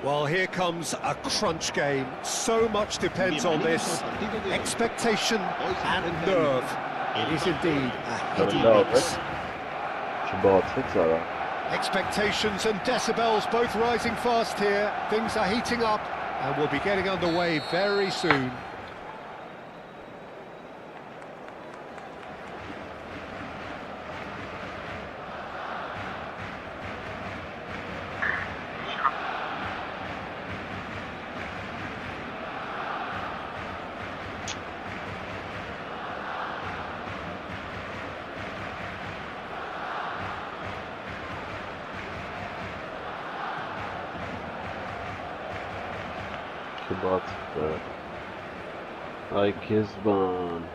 Well, here comes a crunch game. So much depends on this. Expectation and nerve. It is indeed a heady mix. Expectations and decibels both rising fast here. Things are heating up and we'll be getting underway very soon. Alik-GAMING.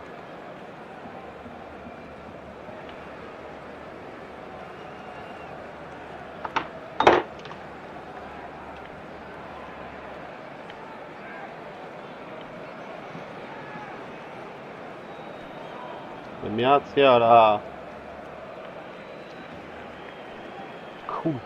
Miaziara. Cool.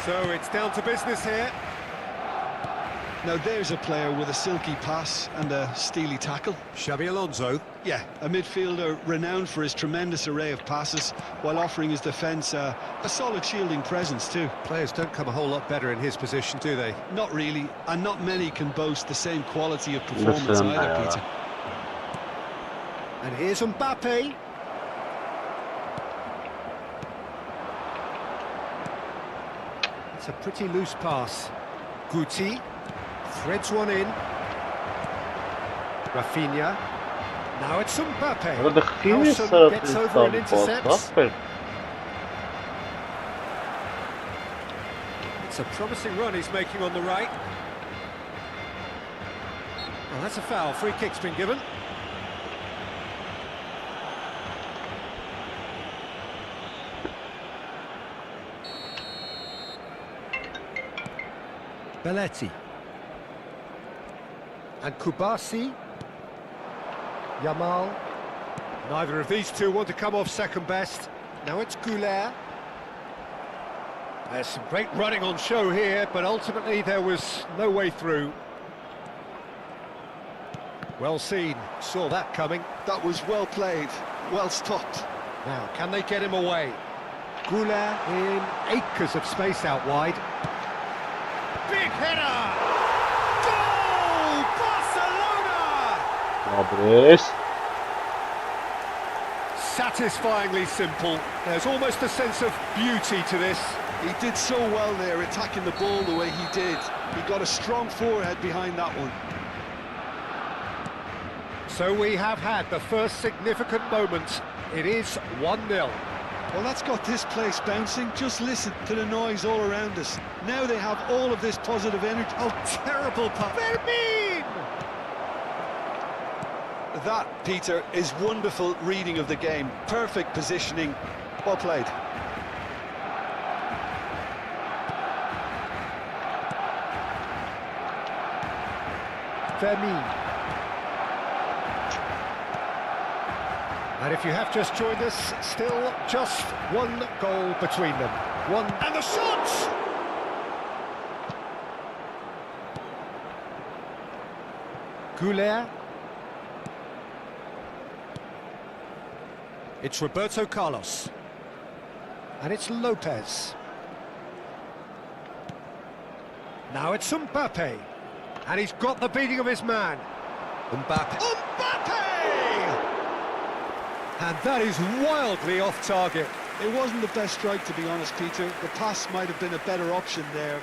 So it's down to business here. Now there's a player with a silky pass and a steely tackle. Xabi Alonso. Yeah, a midfielder renowned for his tremendous array of passes while offering his defence a solid shielding presence too. Players don't come a whole lot better in his position, do they? Not really, and not many can boast the same quality of performance either, Peter. And here's Mbappe. It's a pretty loose pass. Guti threads one in. Rafinha. Now it's Mbappe. Howson gets over and intercepts. It's a promising run he's making on the right. Well, that's a foul. Free kick's been given. Belletti. And Kubasi. Yamal. Neither of these two want to come off second best. Now it's Goulet. There's some great running on show here, but ultimately there was no way through. Well seen, saw that coming. That was well played, well stopped. Now, can they get him away? Goulet in acres of space out wide. Big header! Goal! Barcelona! Satisfyingly simple. There's almost a sense of beauty to this. He did so well there, attacking the ball the way he did. He got a strong forehead behind that one. So we have had the first significant moment. It is 1-0. Well, that's got this place bouncing. Just listen to the noise all around us. Now they have all of this positive energy. Oh, terrible pass. Fermin! That, Peter, is wonderful reading of the game. Perfect positioning, Well played. Vermeer. And if you have just joined us, still just one goal between them. One, and the shot! Goulet. It's Roberto Carlos. And it's Lopez. Now it's Mbappe. And he's got the beating of his man. Mbappe. And that is wildly off target. It wasn't the best strike, to be honest, Peter. The pass might have been a better option there.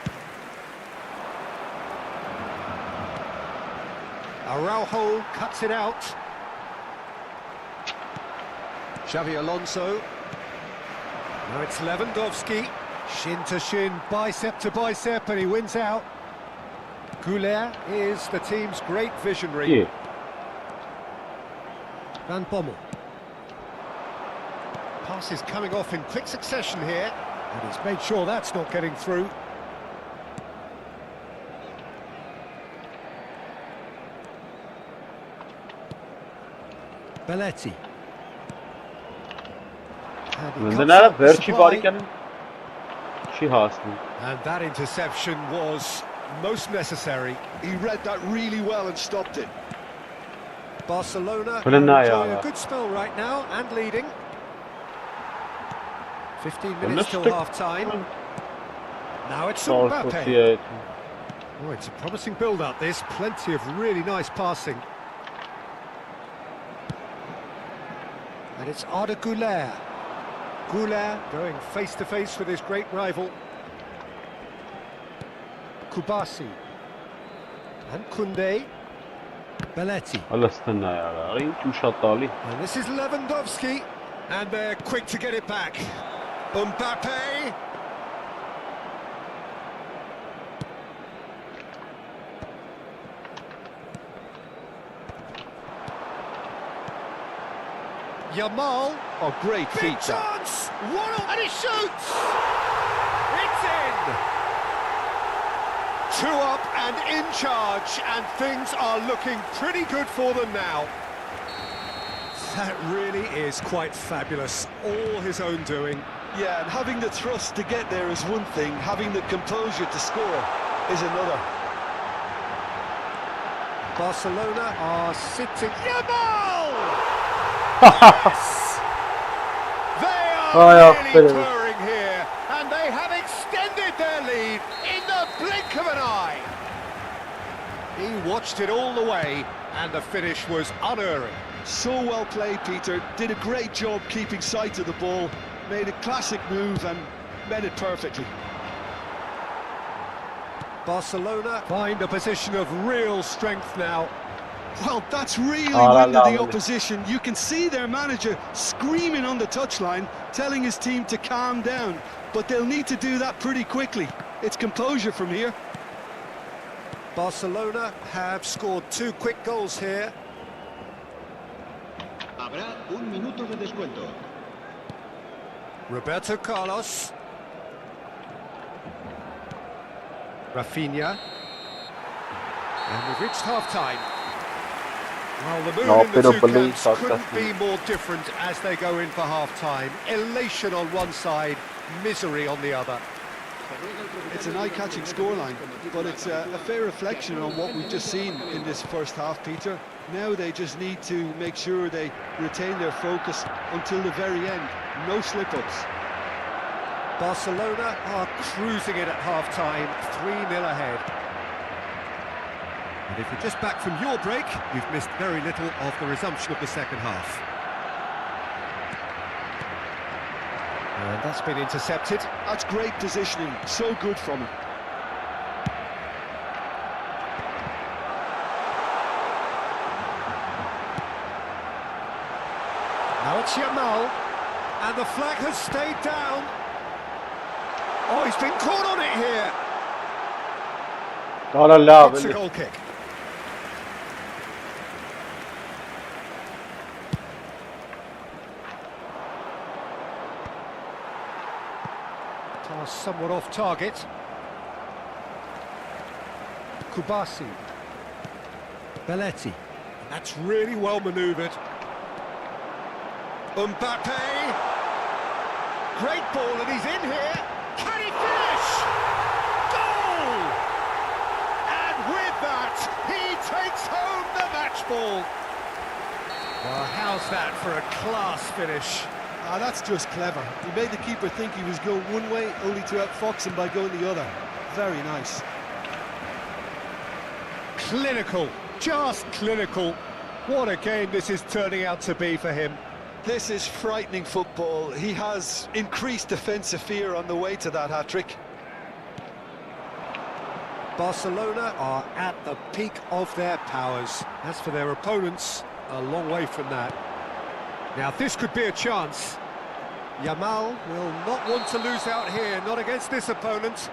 Araujo cuts it out. Xavi Alonso. Now it's Lewandowski. Shin to shin, bicep to bicep, and he wins out. Goulet is the team's great visionary. Yeah. Van Bommel. Pass is coming off in quick succession here, and he's made sure that's not getting through. Belletti. And he Then cuts out the verchi supply. barikanın şey hasıl. And that interception was most necessary. He read that really well and stopped it. Barcelona Put in there, enjoying yeah. a good spell right now and leading. 15 Well, minutes till let's half-time. Now it's Sağ Mbappe. Oh, it's a promising build-up, this. Plenty of really nice passing. And it's Arda Güler. Güler going face-to-face with his great rival. Kubasi. And Koundé. Belletti. Allah استنى يا ريت وشاط طالي. And this is Lewandowski. And they're quick to get it back. Mbappe. Yamal. Oh, great Big feat. that. chance! And he shoots! It's in! 2 up and in charge, and things are looking pretty good for them now. That really is quite fabulous. All his own doing. Yeah, and having the thrust to get there is one thing, having the composure to score is another. Barcelona are sitting. Yamal! Yes! They are really purring here, and they have extended their lead in the blink of an eye. He watched it all the way, and the finish was unerring. So well played, Peter. Did a great job keeping sight of the ball, made a classic move and met it perfectly. Barcelona find a position of real strength now. Well, that's really Oh, winded lovely. the opposition. You can see their manager screaming on the touchline, telling his team to calm down. But they'll need to do that pretty quickly. It's composure from here. Barcelona have scored 2 quick goals here. Habrá un minuto de descuento. Roberto Carlos. Rafinha. And we've reached half-time. Well, the mood No, in the pero two police camps are couldn't be more different as they go in for half-time. Elation on one side, misery on the other. It's an eye-catching scoreline, but it's a fair reflection on what we've just seen in this first half, Peter. Now they just need to make sure they retain their focus until the very end. No slip-ups. Barcelona are cruising it at half-time, 3-0 ahead. And if you're just back from your break, you've missed very little of the resumption of the second half. And that's been intercepted. That's great positioning, so good from him. Now it's Yamal, and the flag has stayed down. Oh, he's been caught on it here. قال اللاعب It's a اللي goal kick. Pass somewhat off target. Kubasi. Belletti. That's really well manoeuvred. Mbappe. Great ball, and he's in here. Can he finish? Goal! And with that, he takes home the match ball. Well, how's that for a class finish? Ah, that's just clever. He made the keeper think he was going one way, only to outfox him by going the other. Very nice. Clinical, just clinical. What a game this is turning out to be for him. This is frightening football. He has increased defensive fear on the way to that hat-trick. Barcelona are at the peak of their powers. As for their opponents, a long way from that. Now this could be a chance. Yamal will not want to lose out here, not against this opponent.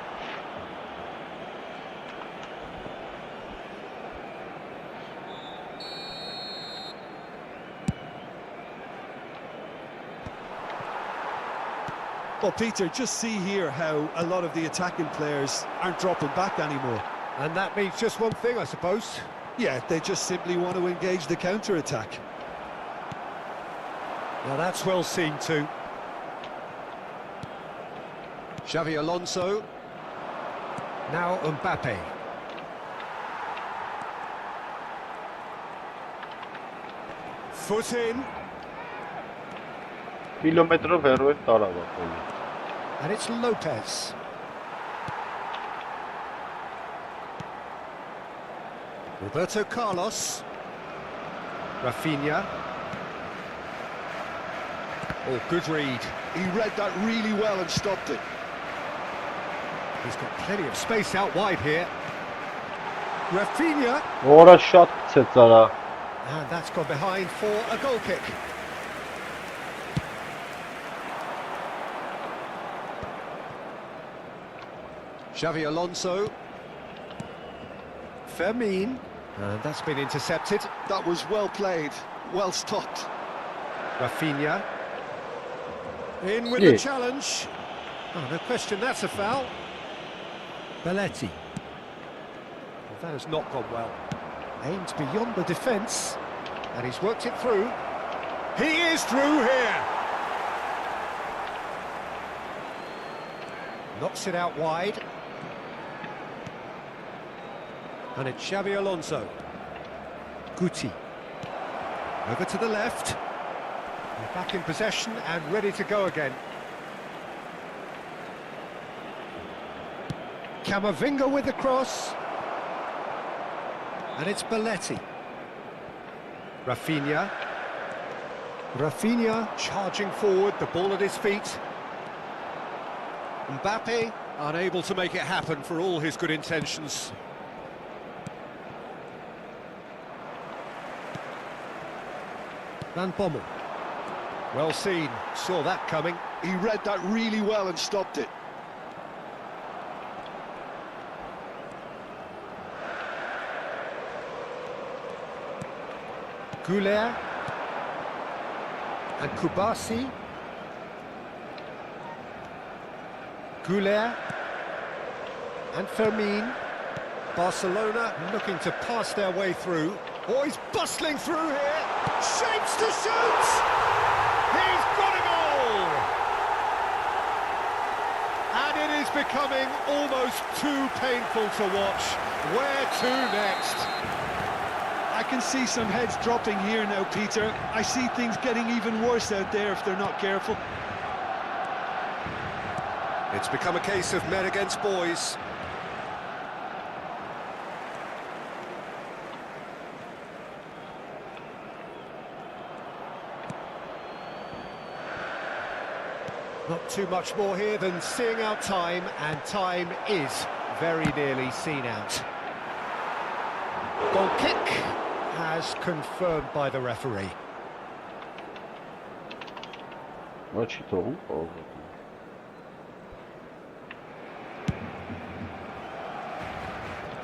Well, Peter, just see here how a lot of the attacking players aren't dropping back anymore. And that means just one thing, I suppose. Yeah, they just simply want to engage the counter-attack. Well, that's well seen too. Xavi Alonso. Now Mbappe. Foot in. Կիլոմետրով հեռու էր տարավ ապօրինի։ And it's Lopez. Roberto Carlos. Rafinha. Oh, good read. He read that really well and stopped it. He's got plenty of space out wide here. Rafinha. Որը շատ ցեցարա։ And that's gone behind for a goal kick. Xavi Alonso. Fermin. And that's been intercepted. That was well played, well stopped. Rafinha. In with Yeah. the challenge. Oh, no question, that's a foul. Belletti. Well, that has not gone well. Aimed beyond the defence. And he's worked it through. He is through here. Knocks it out wide. And it's Xavi Alonso. Guti. Over to the left. They're back in possession and ready to go again. Camavinga with the cross. And it's Belletti. Rafinha. Rafinha charging forward, the ball at his feet. Mbappe unable to make it happen for all his good intentions. Van Bommel. Well seen, saw that coming. He read that really well and stopped it. Goulet. And Kubasi. Goulet. And Fermin. Barcelona looking to pass their way through. Oh, he's bustling through here. Shapes to shoot! He's got a goal! And it is becoming almost too painful to watch. Where to next? I can see some heads dropping here now, Peter. I see things getting even worse out there if they're not careful. It's become a case of men against boys. Not too much more here than seeing out time, and time is very nearly seen out. Goal kick as confirmed by the referee. Ոչի թողում կարող։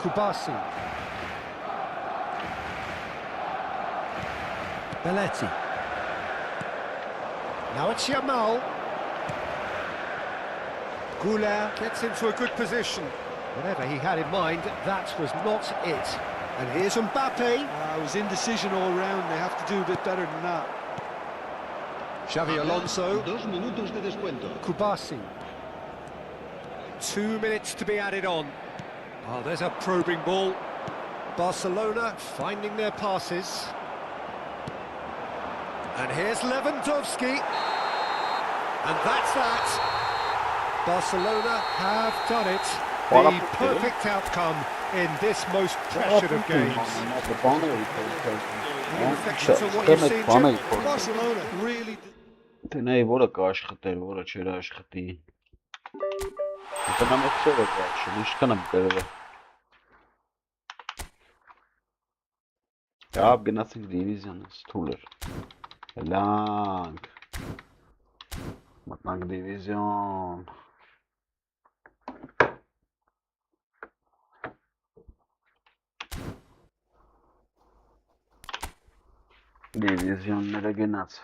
Kubasi. Belletti. Now it's Yamal. Goulart gets into a good position. Whatever he had in mind, that was not it. And here's Mbappe. It was indecision all round. They have to do a bit better than that. Xavi Alonso. 2 minutos de descuento. Kubasi. 2 minutes to be added on. Oh, there's a probing ball. Barcelona finding their passes. And here's Lewandowski. And that's that. Barcelona have done it. The perfect outcome in this most pressured of games. Any reflections on what you've seen, Jim? Barcelona really... Դնայի որը կաշխտեր, որը չեր աշխատի։ Դա մոքսով է կաշխը, ինչքան եմ կրել։ Դա գնացինք դիվիզիոնը, ստուլ էր։ Լանք։ Մտնանք դիվիզիոն։ Դիվիզիոնները գնաց։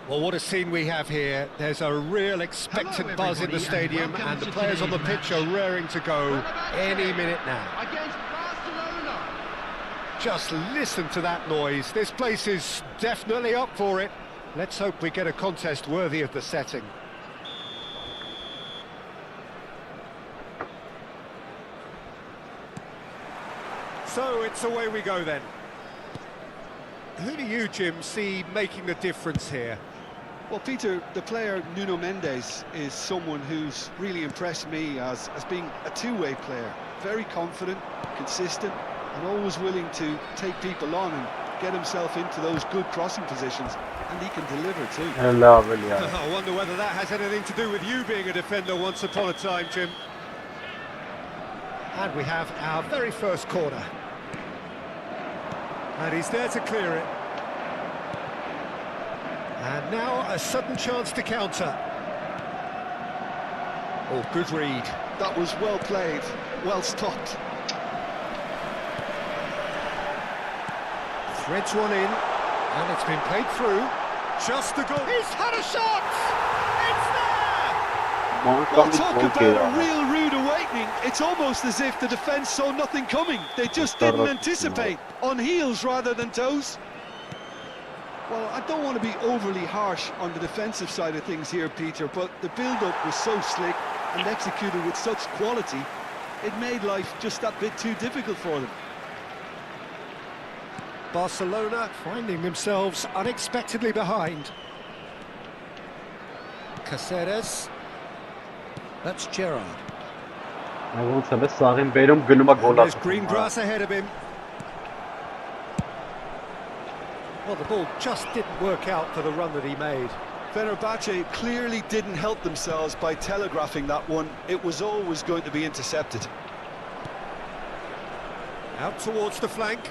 Well, what a scene we have here. There's a real expectant buzz in the stadium, and the players on the pitch are raring to go any minute now. Against Barcelona. Just listen to that noise. This place is definitely up for it. Let's hope we get a contest worthy of the setting. So it's away we go then. Who do you, Jim, see making the difference here? Well, Peter, the player Nuno Mendes is someone who's really impressed me as being a two-way player. Very confident, consistent, and always willing to take people on and get himself into those good crossing positions. And he can deliver too. Helal ya. I wonder whether that has anything to do with you being a defender once upon a time, Jim. And we have our very first corner. And he's there to clear it. And now a sudden chance to counter. Oh, good read. That was well played, well stopped. Threads one in, and it's been played through. Just a goal. He's had a shot! It's there! Well, talk about a real rude awakening. It's almost as if the defence saw nothing coming. They just didn't anticipate. On heels rather than toes. Well, I don't want to be overly harsh on the defensive side of things here, Peter, but the build-up was so slick and executed with such quality, it made life just that bit too difficult for them. Barcelona finding themselves unexpectedly behind. Caceres. That's Gerrard. There's green grass ahead of him. Well, the ball just didn't work out for the run that he made. Fenerbahce clearly didn't help themselves by telegraphing that one. It was always going to be intercepted. Out towards the flank.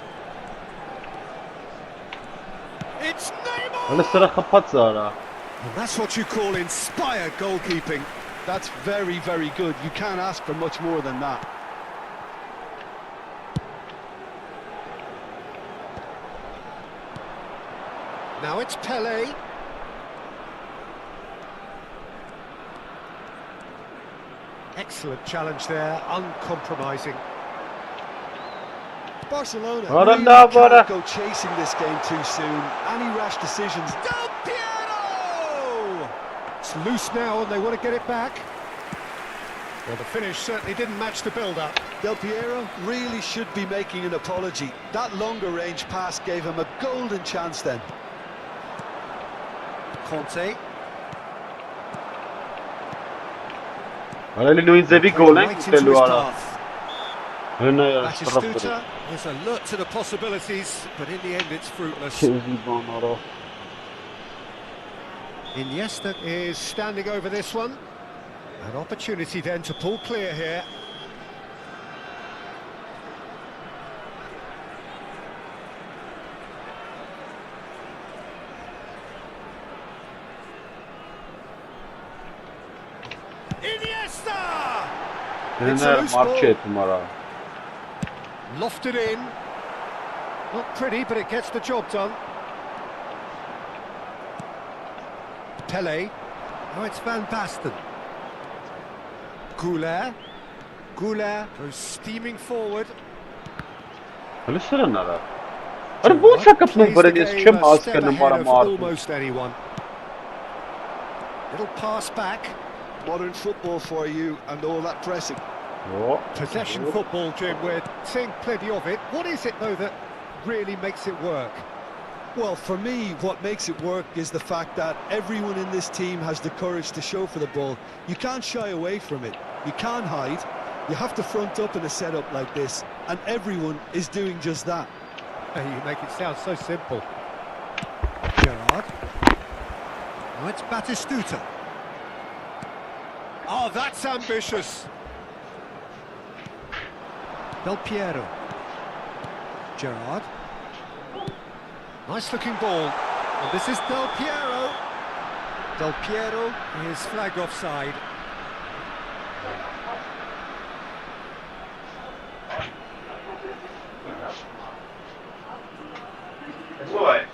It's Neymar! And that's what you call inspired goalkeeping. That's very, very good. You can't ask for much more than that. Now it's Pele. Excellent challenge there, uncompromising. Barcelona really can't go chasing this game too soon. Any rash decisions. Del Piero! It's loose now and they want to get it back. Well, the finish certainly didn't match the build-up. Del Piero really should be making an apology. That longer range pass gave him a golden chance then. Conte. Batistuta is alert to the possibilities, but in the end it's fruitless. Iniesta is standing over this one. An opportunity then to pull clear here. Iniesta! It's a loose ball. Lofted in. Not pretty, but it gets the job done. Pele. Oh, it's Van Basten. Goulet. Goulet goes steaming forward. Almost anyone. Little pass back. Modern football for you and all that pressing. Possession football, Jim, we're seeing plenty of it. What is it, though, that really makes it work? Well, for me, what makes it work is the fact that everyone in this team has the courage to show for the ball. You can't shy away from it. You can't hide. You have to front up in a setup like this, and everyone is doing just that. You make it sound so simple. Gerrard. Oh, it's Batistuta. Oh, that's ambitious. Del Piero. Gerrard. Nice looking ball. And this is Del Piero. Del Piero is flagged offside. It's all right.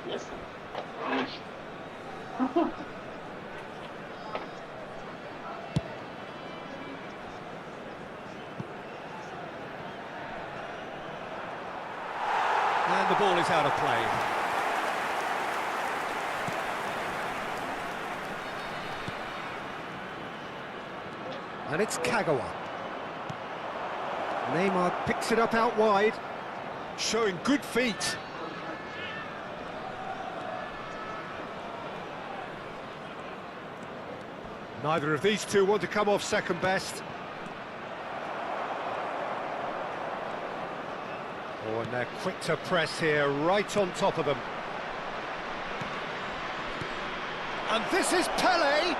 Yes. And the ball is out of play. And it's Kagawa. Neymar picks it up out wide, showing good feet. Neither of these two want to come off second best. Oh, and they're quick to press here, right on top of them. And this is Pele.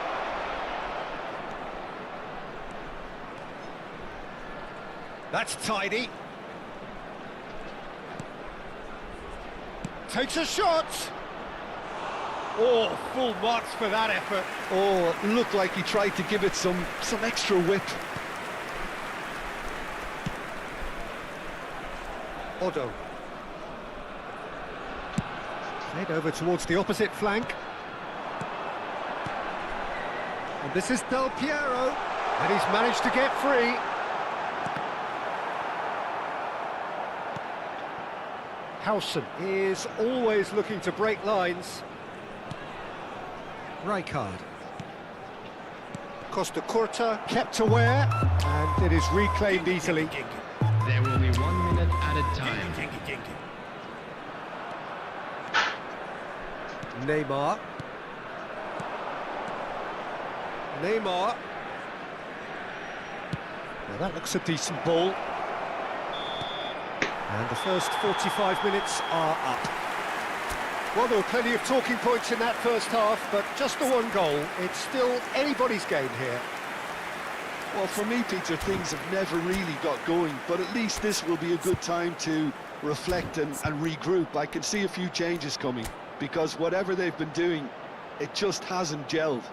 That's tidy. Takes a shot. Oh, full marks for that effort. Oh, it looked like he tried to give it some extra whip. Odo. Played over towards the opposite flank. And this is Del Piero. And he's managed to get free. Howson is always looking to break lines. Rijkaard. Costa Curta kept aware, and it is reclaimed easily. There will be 1 minute at a time. Neymar. Neymar. Now that looks a decent ball. And the first 45 minutes are up. Well, there were plenty of talking points in that first half, but just the one goal. It's still anybody's game here. Well, for me, Peter, things have never really got going, but at least this will be a good time to reflect and regroup. I can see a few changes coming, because whatever they've been doing, it just hasn't gelled.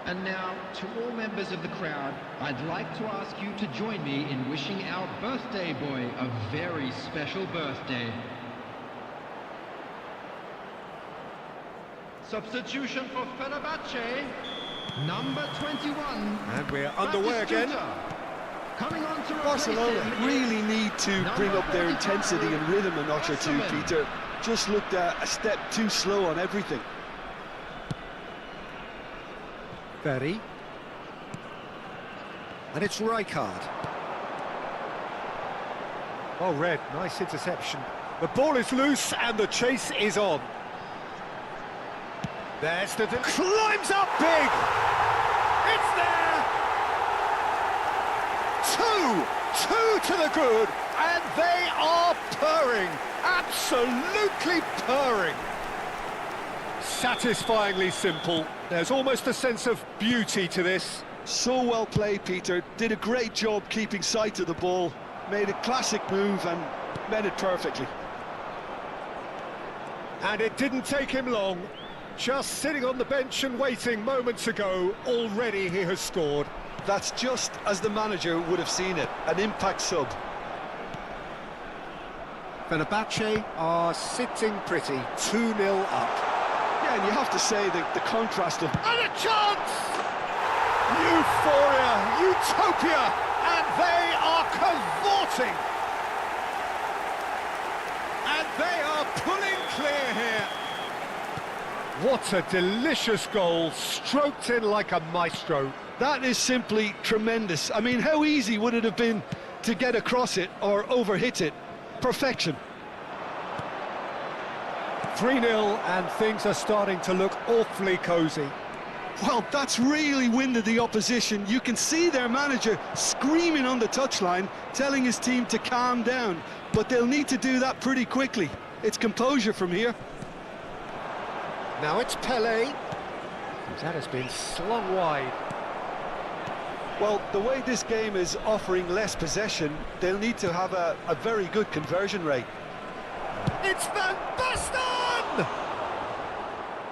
And now, to all members of the crowd, I'd like to ask you to join me in wishing our birthday boy a very special birthday. Substitution for Fenerbahce, number 21. And we're underway again. Coming on to Barcelona really need to bring up their intensity and rhythm a notch or two, Peter. Just looked a step too slow on everything. Berry. And it's Rijkaard. Oh, Red, nice interception. The ball is loose and the chase is on. There's the... climbs up big! It's there! Two to the good, and they are purring. Absolutely purring. Satisfyingly simple. There's almost a sense of beauty to this. So well played, Peter. Did a great job keeping sight of the ball. Made a classic move and met it perfectly. And it didn't take him long. Just sitting on the bench and waiting moments ago, already he has scored. That's just as the manager would have seen it, an impact sub. Fenerbahce are sitting pretty, 2-0 up. Yeah, and you have to say that the contrast of... And a chance! Euphoria, utopia, and they are cavorting. And they are pulling clear here. What a delicious goal, stroked in like a maestro. That is simply tremendous. I mean, how easy would it have been to get across it or overhit it? Perfection. 3-0, and things are starting to look awfully cosy. Well, that's really winded the opposition. You can see their manager screaming on the touchline, telling his team to calm down. But they'll need to do that pretty quickly. It's composure from here. Now it's Pele. That has been slung wide. Well, the way this game is offering less possession, they'll need to have a very good conversion rate. It's Van Basten!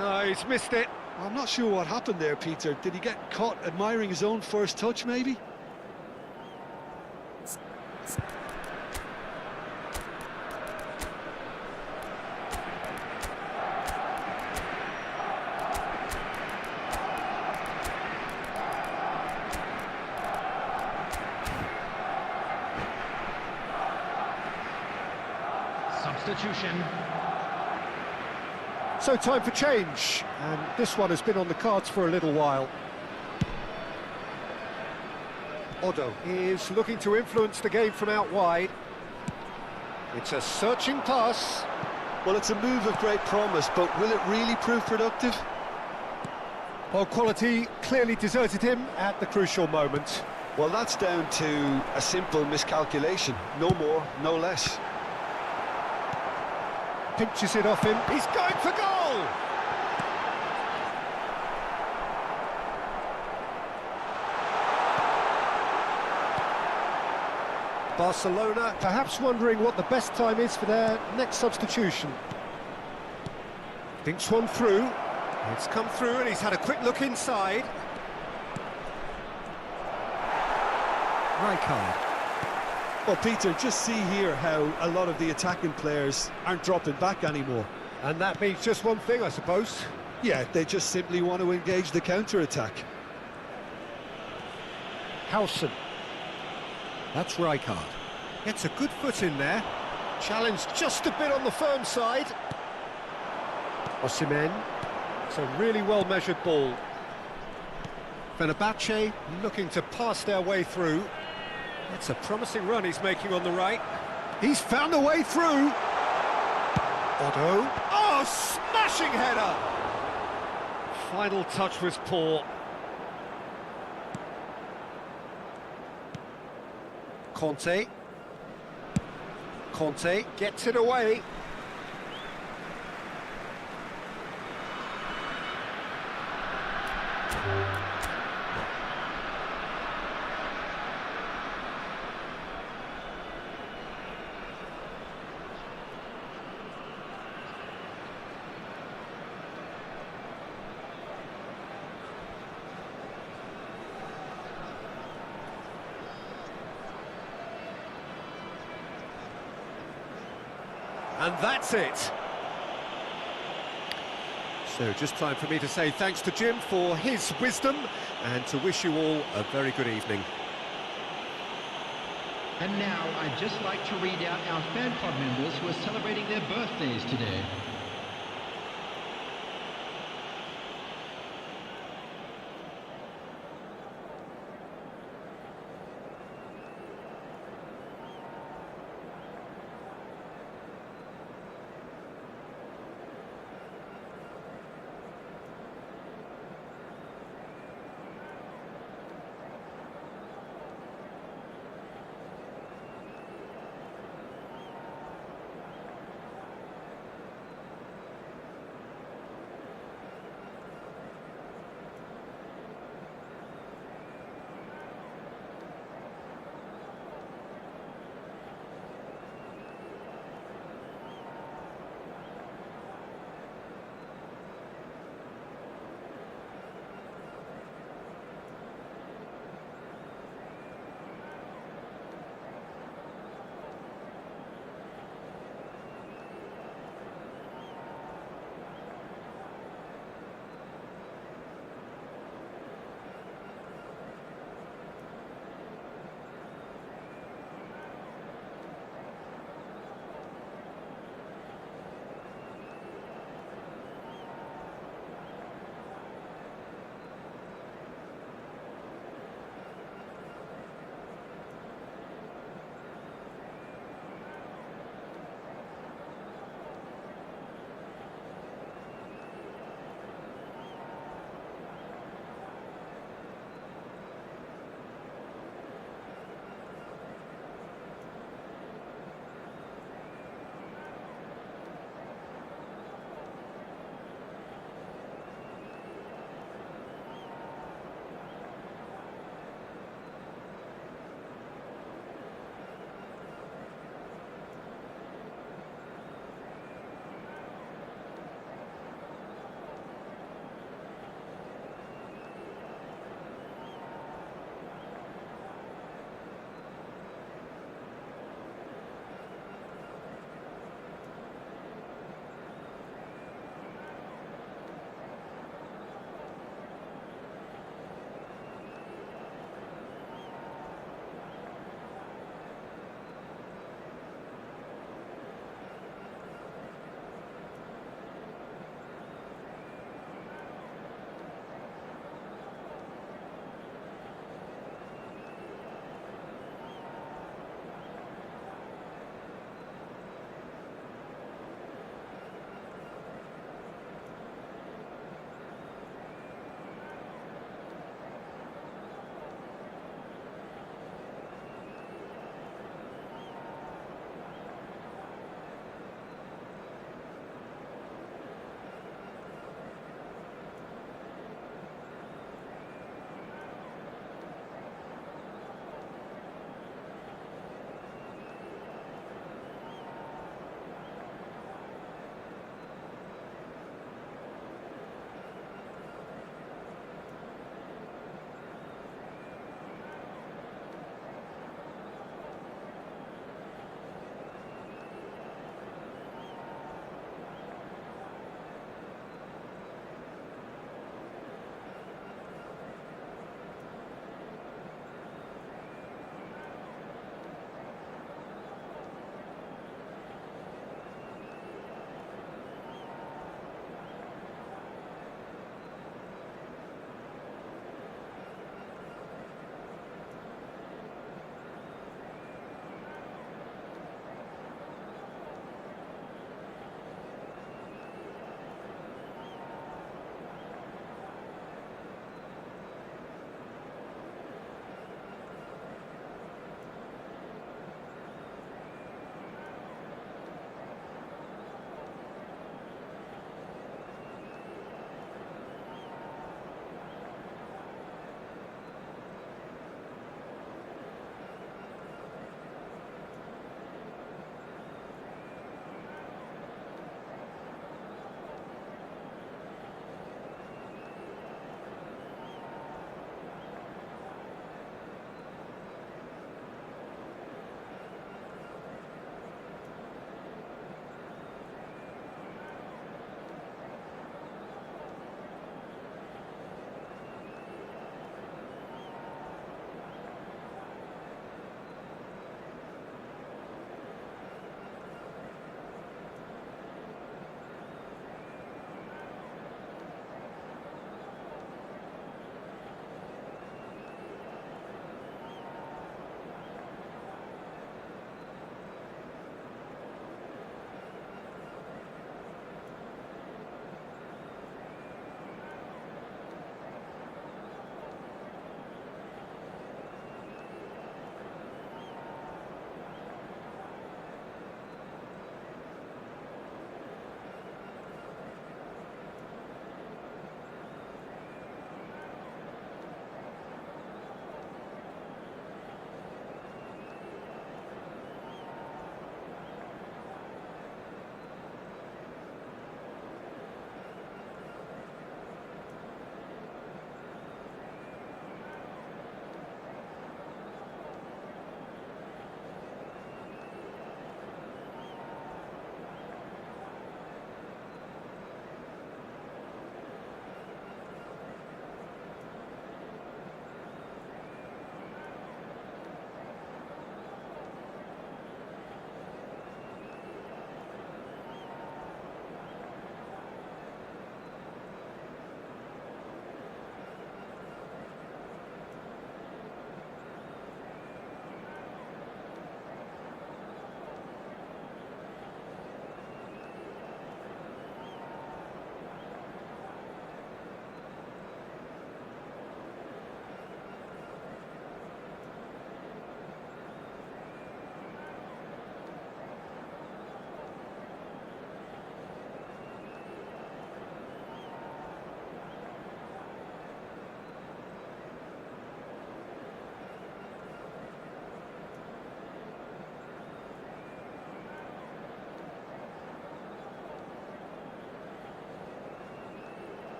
No, he's missed it. I'm not sure what happened there, Peter. Did he get caught admiring his own first touch, maybe? substitution. So time for change, and this one has been on the cards for a little while. Odo is looking to influence the game from out wide. It's a searching pass. Well, it's a move of great promise, but will it really prove productive? Well, quality clearly deserted him at the crucial moment. Well, that's down to a simple miscalculation. No more, no less. Pinches it off him. He's going for goal! Barcelona perhaps wondering what the best time is for their next substitution. Thinks one through. It's come through and he's had a quick look inside. Rijkaard. Well, Peter, just see here how a lot of the attacking players aren't dropping back anymore. And that means just one thing, I suppose. Yeah, they just simply want to engage the counter-attack. Howson. That's Rijkaard. Gets a good foot in there. Challenged just a bit on the firm side. Osimhen. It's a really well-measured ball. Fenerbahce looking to pass their way through. It's a promising run he's making on the right. He's found a way through. Odo. Oh, smashing header! Final touch was poor. Conte. Conte gets it away. And that's it. So just time for me to say thanks to Jim for his wisdom and to wish you all a very good evening. And now I'd just like to read out our fan club members who are celebrating their birthdays today.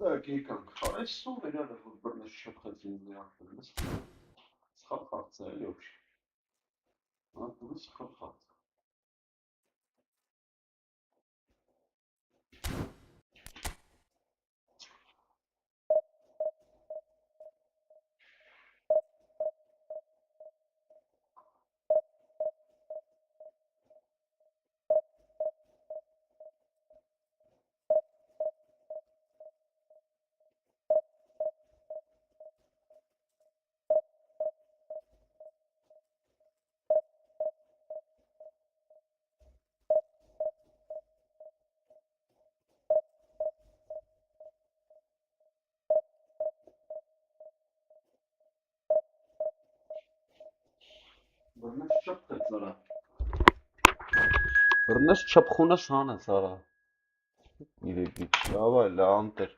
Так, եկանք, հարեսում վերանը, որ բրնես շպխեց ինձ ախտերնես, սխապ խաղցա էլի ոբշի, ատուրը սխապ խաղցա։ Բրնես չպխեց արա, բրնես չպխունս հանեց արա, իրեկիչ, լավ այլ, անտեր,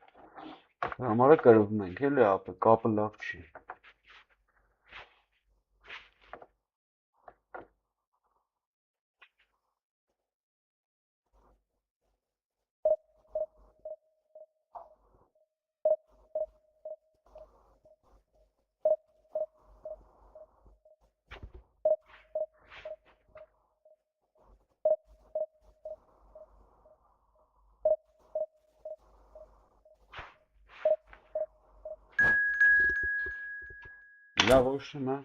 համարը կրվում ենք, էլի ապը, կապը լավ չի։ Լավ ոշում է։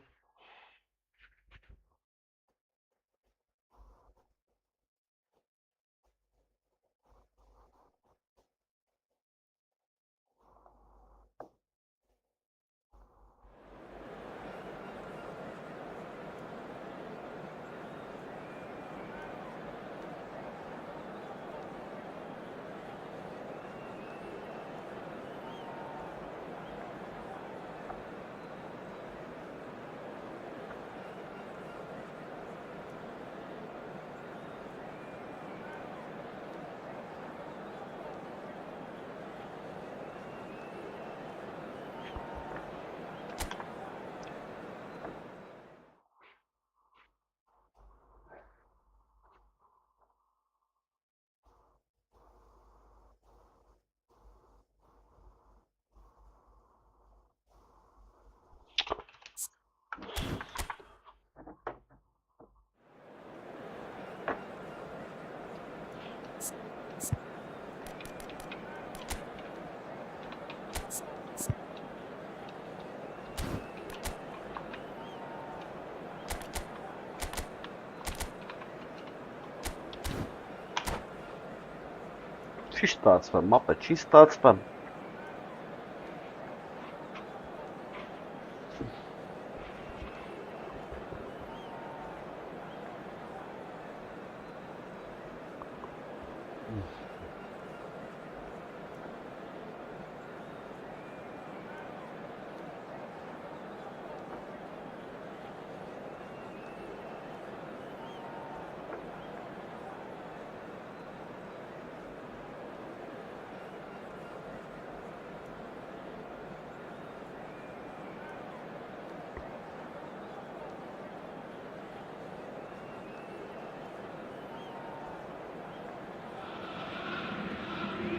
Չի ստացվում, մապը չի ստացվում։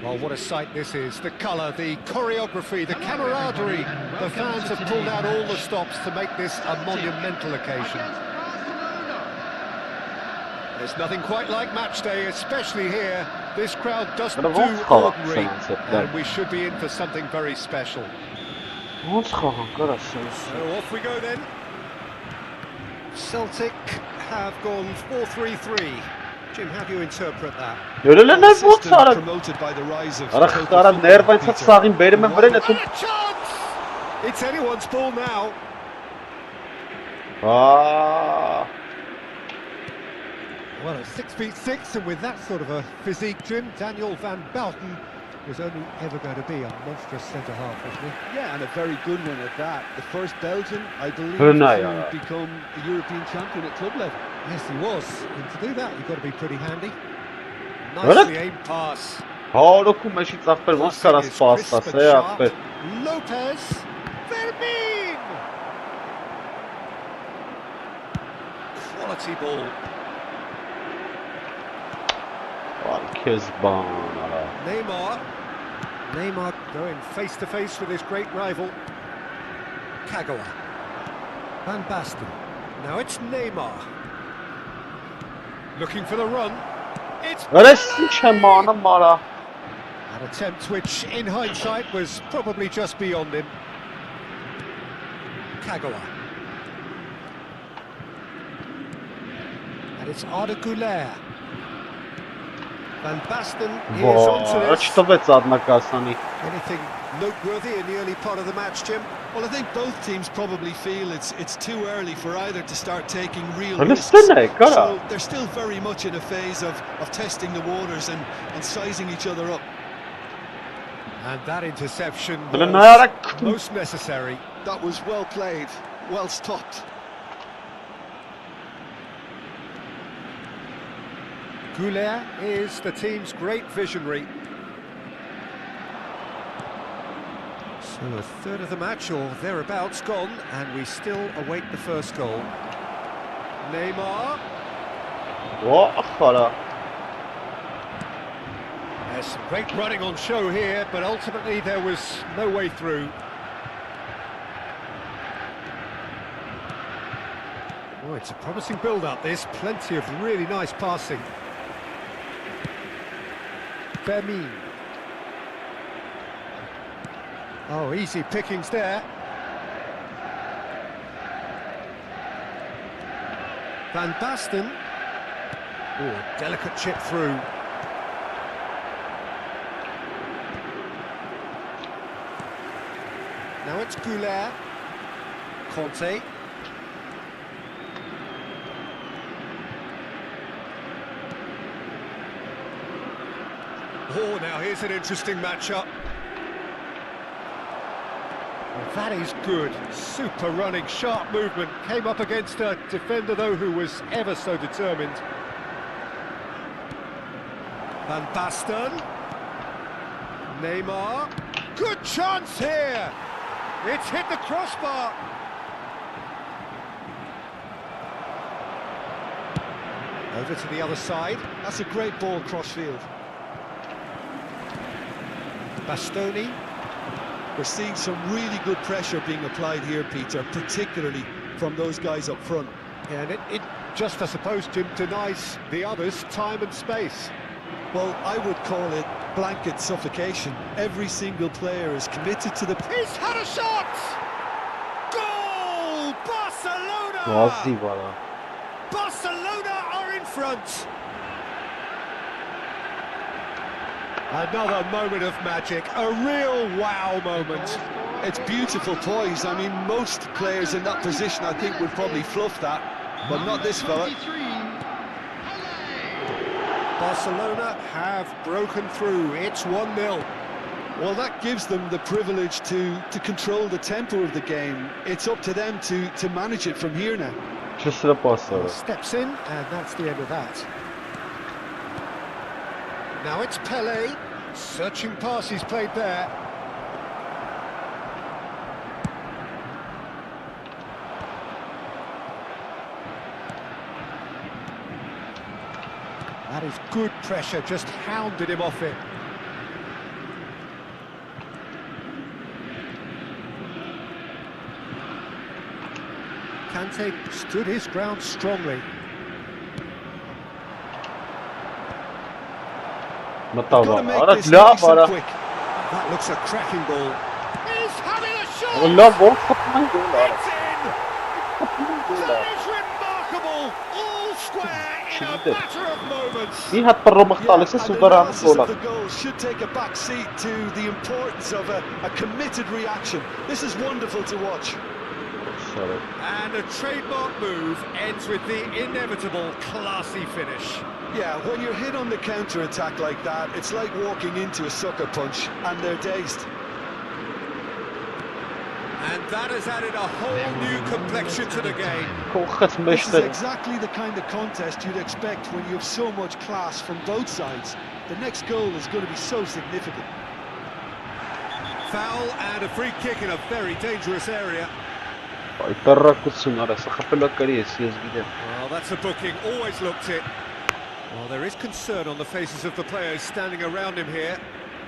Oh, what a sight this is. The colour, the choreography, the camaraderie. The fans have pulled out all the stops to make this a monumental occasion. There's nothing quite like match day, especially here. This crowd doesn't do ordinary, and we should be in for something very special. So off we go then. Celtic have gone 4-3-3. Jim, how do you interpret that? Promoted by the rise of It's anyone's ball now. Well, at 6'6", and with that sort of a physique, Jim, Daniel van Belten was only ever going to be a monstrous centre-half, wasn't he? Yeah, and a very good one at that. The first Belgian, I believe, to become a European champion at club level. Yes, he was. And to do that, you've got to be pretty handy. Nicely aimed pass. Lopez. Vermin. Quality ball. Neymar. Neymar going face to face with his great rival. Kagawa. Van Basten. Now it's Neymar. Looking for the run. It's Mara. an attempt which, in hindsight, was probably just beyond him. Kagawa. And it's Arda Güler. Van Basten, he is onto this. Anything noteworthy in the early part of the match, Jim? Well, I think both teams probably feel it's too early for either to start taking real Well, risks. listen, cara. So they're still very much in a phase of testing the waters and sizing each other up. And that interception Well, was most necessary. That was well played, well stopped. Güler is the team's great visionary. So a third of the match or thereabouts gone, and we still await the first goal. Neymar. There's some great running on show here, but ultimately there was no way through. Oh, it's a promising build-up, this. Plenty of really nice passing. Vermeer. Oh, easy pickings there. Van Basten. Oh, delicate chip through. Now it's Güler. Conte. Oh, now here's an interesting matchup. Well, that is good. Super running, sharp movement. Came up against a defender, though, who was ever so determined. Van Basten. Neymar. Good chance here. It's hit the crossbar. Over to the other side. That's a great ball cross-field. Bastoni. We're seeing some really good pressure being applied here, Peter, particularly from those guys up front. Yeah, and it just, I suppose, Jim, denies the others time and space. Well, I would call it blanket suffocation. Every single player is committed to the... He's had a shot! Goal! Barcelona! Barcelona are in front. Another moment of magic, a real wow moment. It's beautiful poise. I mean, most players in that position, I think, would probably fluff that, but not this fella. Barcelona have broken through. It's 1-0. Well, that gives them the privilege to control the tempo of the game. It's up to them to manage it from here now. Steps in, and that's the end of that. Now it's Pelé. Searching pass he's played there. That is good pressure, just hounded him off it. Kante stood his ground strongly. Gotta make this nice and quick. That looks a cracking ball. He's having a shot! It's in! That is remarkable! All square in a matter of moments. Yeah, and the analysis of the goal should take a back seat to the importance of a committed reaction. This is wonderful to watch. And a trademark move ends with the inevitable classy finish. Yeah, when you're hit on the counter-attack like that, it's like walking into a sucker punch, and they're dazed. And that has added a whole new complexion to the game. This is exactly the kind of contest you'd expect when you have so much class from both sides. The next goal is going to be so significant. Foul and a free kick in a very dangerous area. Well, that's a booking, always looked it. Well, there is concern on the faces of the players standing around him here.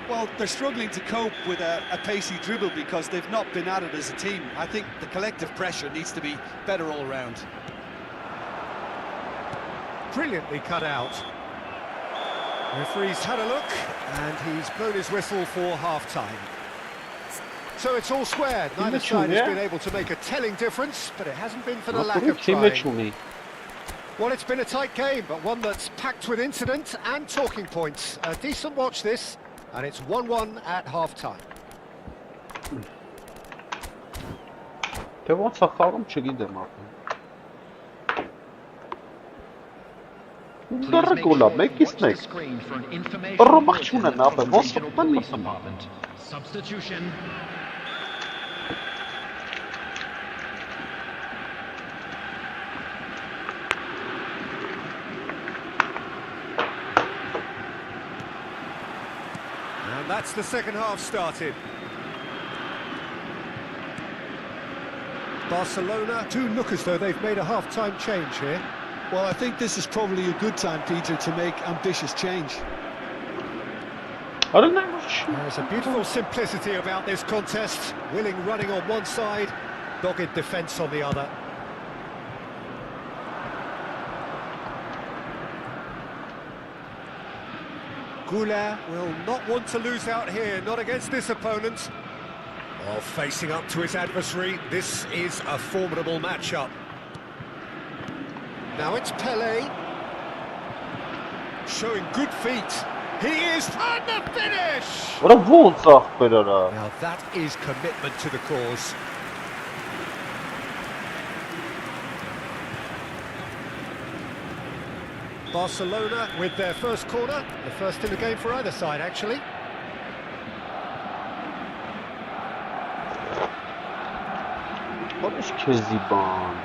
Well, they're struggling to cope with a pacey dribble because they've not been at it as a team. I think the collective pressure needs to be better all round. Brilliantly cut out. Referee's had a look, and he's blown his whistle for half-time. So it's all squared. Neither side has been able to make a telling difference, but it hasn't been for the lack of trying. Well, it's been a tight game, but one that's packed with incident and talking points. A decent watch this, and it's 1-1 at half-time. Please make sure to watch the screen for an information bulletin from the Regional Police Department. Substitution. And that's the second half started. Barcelona do look as though they've made a half-time change here. Well, I think this is probably a good time, Peter, to make ambitious change. There's a beautiful simplicity about this contest. Willing running on one side, dogged defence on the other. Goulet will not want to lose out here, not against this opponent. While facing up to his adversary, this is a formidable matchup. Now it's Pelé, showing good feet. He is on the finish! What a våldsamt! Now that is commitment to the cause. Barcelona with their first corner, the first in the game for either side actually. What is Keziban?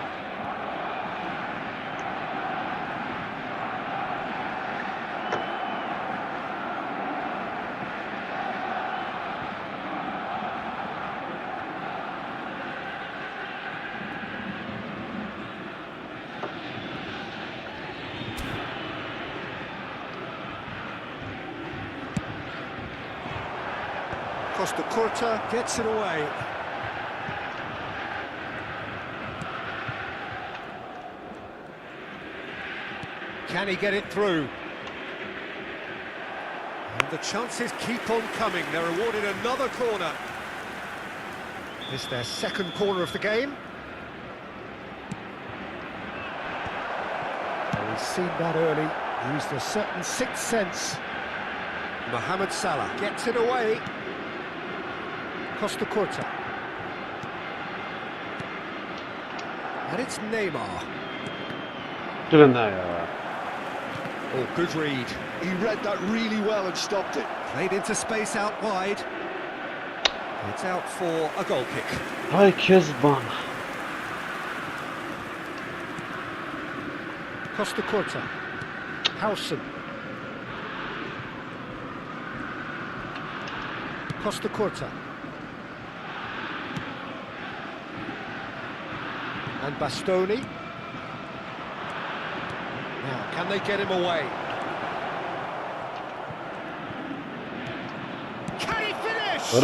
Costa Curta gets it away. Can he get it through? And the chances keep on coming. They're awarded another corner. This is their second corner of the game. Well, we've seen that early. Used a certain sixth sense. Mohamed Salah gets it away. Costa Curta. And it's Neymar. Oh, good read. He read that really well and stopped it. Played into space out wide. It's out for a goal kick. Ay, Keziban. Costa Curta. Howson. Costa Curta. And Bastoni. Now, can they get him away? Can he finish? Oh,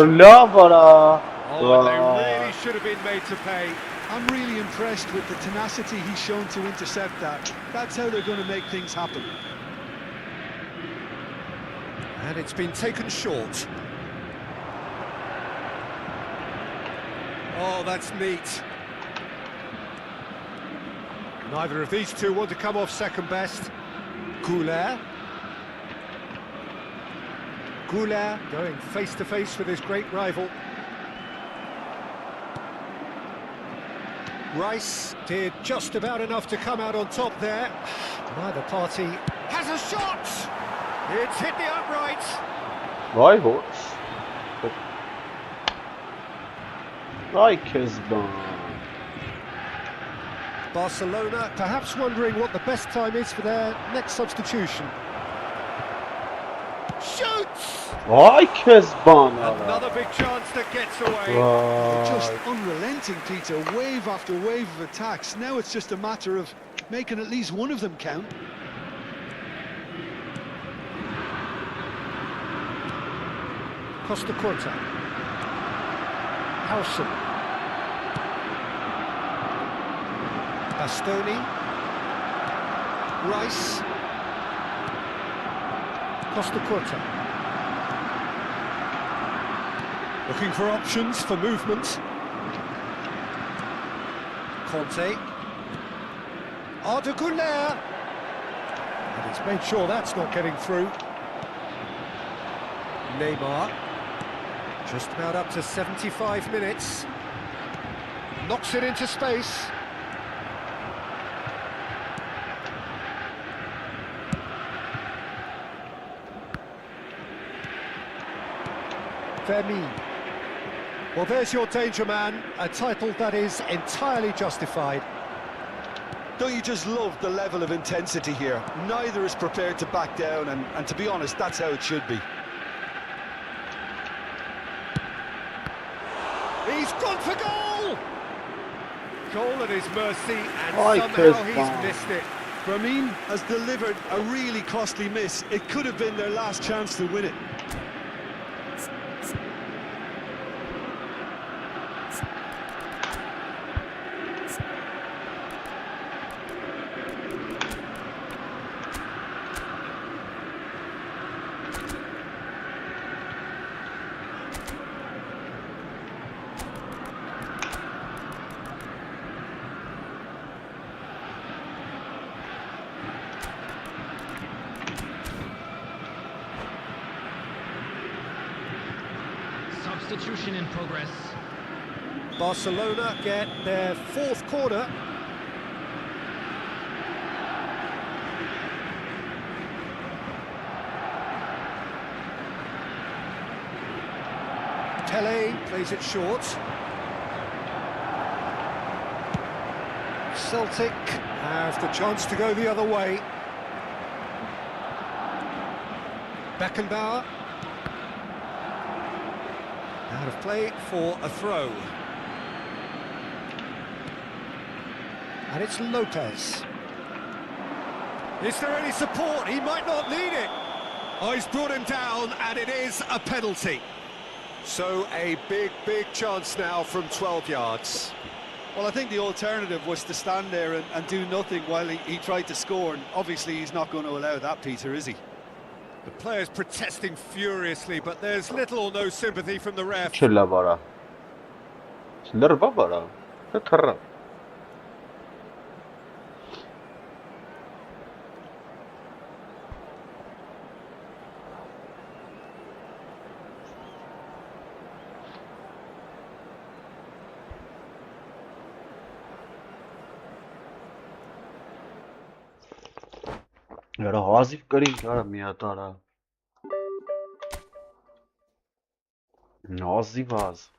they really should have been made to pay. I'm really impressed with the tenacity he's shown to intercept that. That's how they're going to make things happen. And it's been taken short. Oh, that's neat. Neither of these two want to come off second best. Goulet. Goulet going face to face with his great rival. Rice did just about enough to come out on top there. Neither party has a shot! It's hit the upright. Rivals. Ay, Keziban. Barcelona perhaps wondering what the best time is for their next substitution. Shoots! Ay, Keziban. Another big chance that gets away. Just unrelenting, Peter. Wave after wave of attacks. Now it's just a matter of making at least one of them count. Costa Curta. Howson. Bastoni. Rice. Costa Curta. Looking for options for movement. Conte. Arda Güler. And he's made sure that's not getting through. Neymar. Just about up to 75 minutes. Knocks it into space. Fermin. Well, there's your danger man, a title that is entirely justified. Don't you just love the level of intensity here? Neither is prepared to back down, and to be honest, that's how it should be. He's gone for goal! Goal at his mercy, and somehow he's missed it. Fermin has delivered a really costly miss. It could have been their last chance to win it. Substitution in progress. Barcelona get their fourth corner. Tele plays it short. Celtic have the chance to go the other way. Beckenbauer. Out of play for a throw. And it's Lopez. Is there any support? He might not need it. Oh, he's brought him down, and it is a penalty. So a big chance now from 12 yards. Well, I think the alternative was to stand there and do nothing while he tried to score, and obviously he's not going to allow that, Peter, is he? The players protesting furiously, but there's little or no sympathy from the ref. Chilla bara. Nerva bara. Tara. Yara hazif करी यार मियाँ तारा Nazi vaz.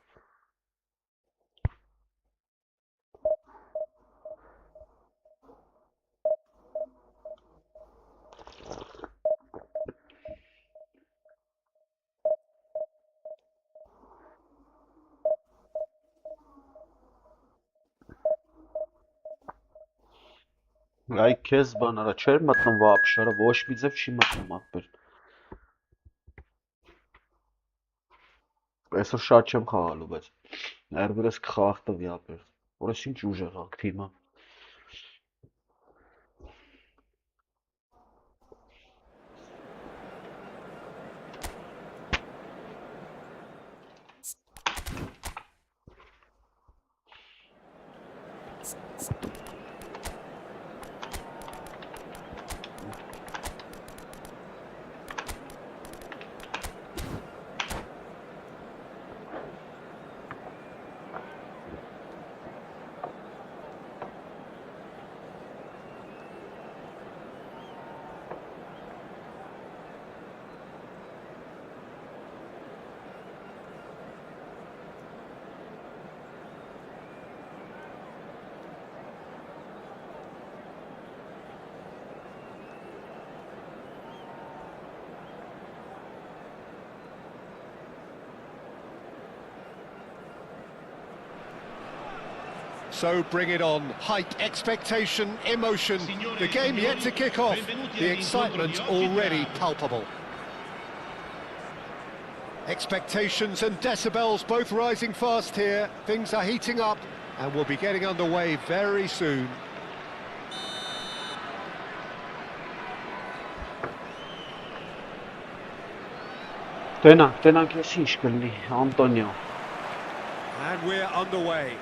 Ay kez bana çelmatım вообще, вообще bize bir şey matım apır. Այսօր շատ չեմ խաղալու, բայց ներվերս կխաղ տվի ապեր։ Որս ինչ ուժեղ ակ թիմը։ So bring it on. Hype, expectation, emotion. The game yet to kick off. The excitement already palpable. Expectations and decibels both rising fast here. Things are heating up and we'll be getting underway very soon. Տենանք ես ինչ կլինի, Անտոնիո։ And we're underway.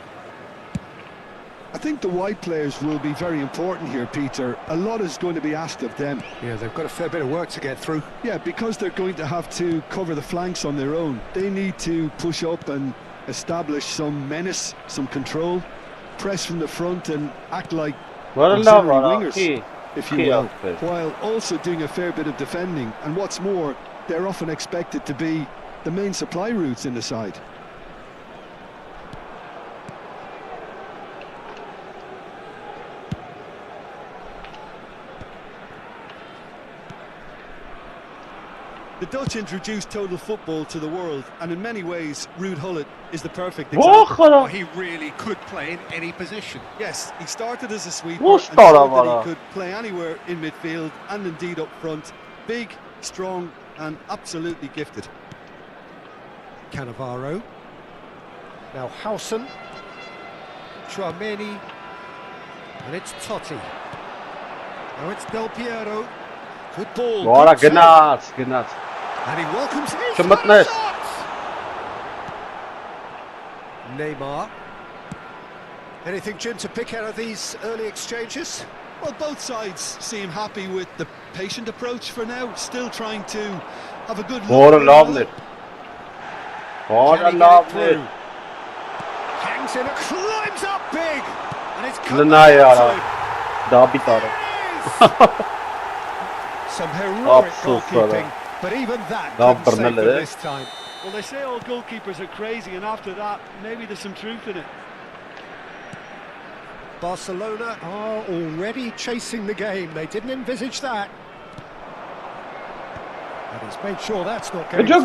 I think the wide players will be very important here, Peter. A lot is going to be asked of them. Yeah, they've got a fair bit of work to get through. Yeah, because they're going to have to cover the flanks on their own. They need to push up and establish some menace, some control, press from the front and act like auxiliary wingers, if you will, while also doing a fair bit of defending. And what's more, they're often expected to be the main supply routes in the side. The Dutch introduced total football to the world, and in many ways, Ruud Gullit is the perfect example. Oh, he really could play in any position. Yes, he started as a sweeper and showed that he could play anywhere in midfield and indeed up front. Big, strong and absolutely gifted. Cannavaro. Now Howson. Chouameni. And it's Totti. Now it's Del Piero. Good ball. Voilà, genau. And he welcomes his Schmatnes. shot. Neymar. Anything, Jim, to pick out of these early exchanges? Well, both sides seem happy with the patient approach for now, still trying to have a good look. What a lovely. What a lovely. Hangs in, climbs up big. And it's come back Some heroic goalkeeping, but even that couldn't save them this time. Well, they say all goalkeepers are crazy, and after that, maybe there's some truth in it. Barcelona are already chasing the game. They didn't envisage that. And he's made sure that's not going through.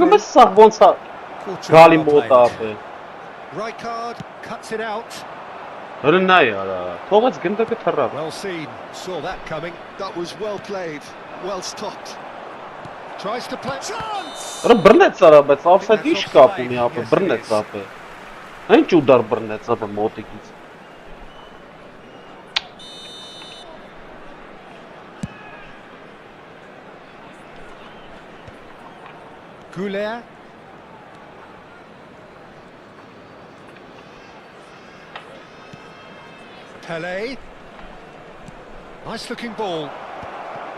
Rijkaard cuts it out. Well seen, saw that coming. That was well played, well stopped. Tries to play. Chance! Բայց offside ինչ կապ ունի ապը բռնեց ապը։ Ինչ ուդար բռնեց ապը մոտիկից։ Goulet. Pelé. Nice looking ball.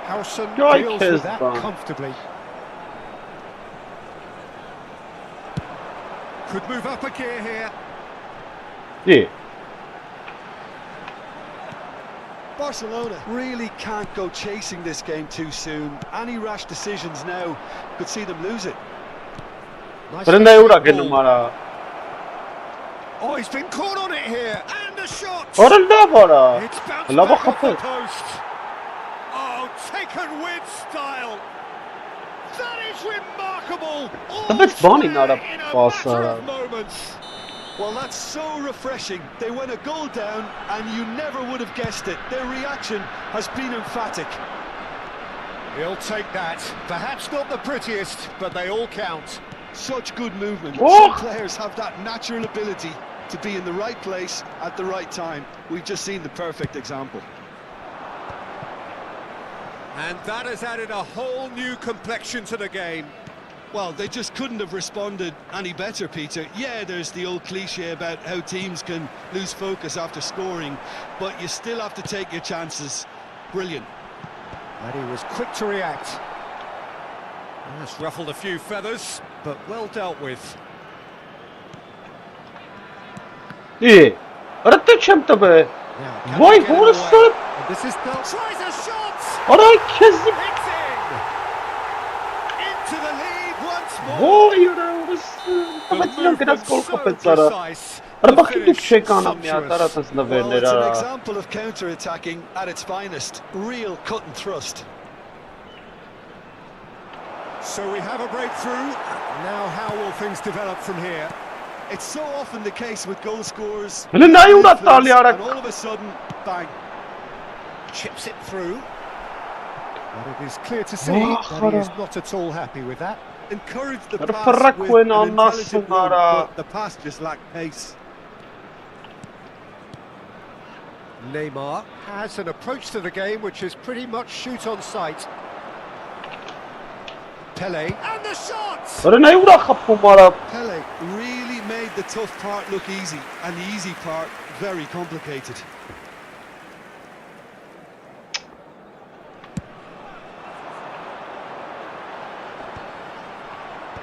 Howson deals with that comfortably. Could move up a gear here. Yeah. Barcelona really can't go chasing this game too soon. Any rash decisions now could see them lose it. Nice. Oh, he's been caught on it here, and a shot! It's bounced back off the post. Oh, taken with style. That is remarkable. All in a matter of moments. Well, that's so refreshing. They went a goal down, and you never would have guessed it. Their reaction has been emphatic. He'll take that. Perhaps not the prettiest, but they all count. Such good movement. Some players have that natural ability to be in the right place at the right time. We've just seen the perfect example. And that has added a whole new complexion to the game. Well, they just couldn't have responded any better, Peter. Yeah, there's the old cliche about how teams can lose focus after scoring, but you still have to take your chances. Brilliant. And he was quick to react. That's ruffled a few feathers, but well dealt with. Yeah. What a champ to be. Why? What is that? This is Del. Tries a shot. What a kiss. It's in. Into the lead once more. Oh, you know, precise. Well, it's an example of counter-attacking at its finest. Real cut and thrust. So we have a breakthrough. Now how will things develop from here? It's so often the case with goal scorers. And all of a sudden, bang. Chips it through. But it is clear to see that he is not at all happy with that. encouraged the Pero pass Ferrak with went an on intelligent run, Nasumara. but the pass just lacked pace. Neymar has an approach to the game which is pretty much shoot on sight. Pele, and the shots! Pero na yura kapı mara. Pele really made the tough part look easy, and the easy part very complicated.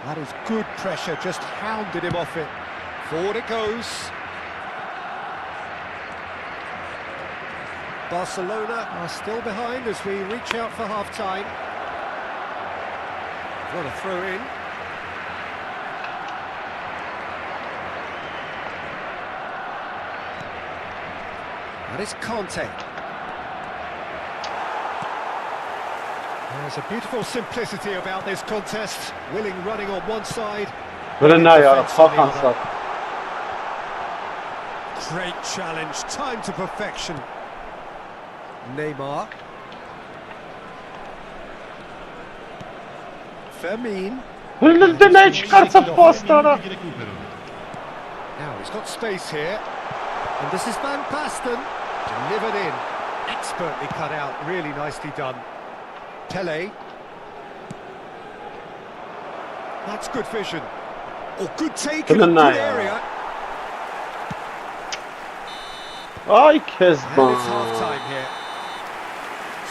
That is good pressure, just hounded him off it. Forward it goes. Barcelona are still behind as we reach out for half-time. What a throw in. That is Conte. There's a beautiful simplicity about this contest. Willing running on one side. Pero na yara defence on the other. fakansa. Great challenge, time to perfection. Neymar. Fermin. Hırlıldı ne çıkarsa postara. Now he's got space here. And this is Van Basten. Delivered in. Expertly cut out, really nicely done. Pele. That's good vision. Oh, good take in a good area. Ay And it's Kezban. half-time here.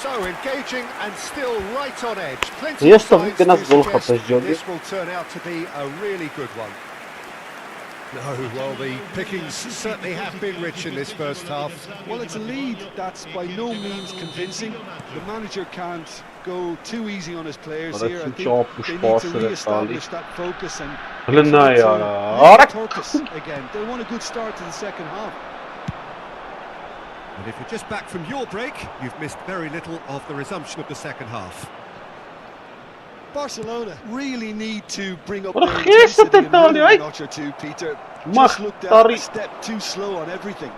So engaging and still right on edge. Plenty Yes, of tabii signs ki to nasıl gol suggest kapacağız this will turn out to be a really good one. No, well, the pickings certainly have been rich in this first half. Well, it's a lead that's by no means convincing. The manager can't go too easy on his players But here. I that's think job they need response to to the re-establish that focus and Hırlıldı try to yara. make Arak. purpose again. They want a good start to the second half. And if you're just back from your break, you've missed very little of the resumption of the second half. Barcelona really need to bring up What a their geest intensity dat and daar, rhythm a hè? notch or two, Peter. Mag, Just looked sorry. a step too slow on everything.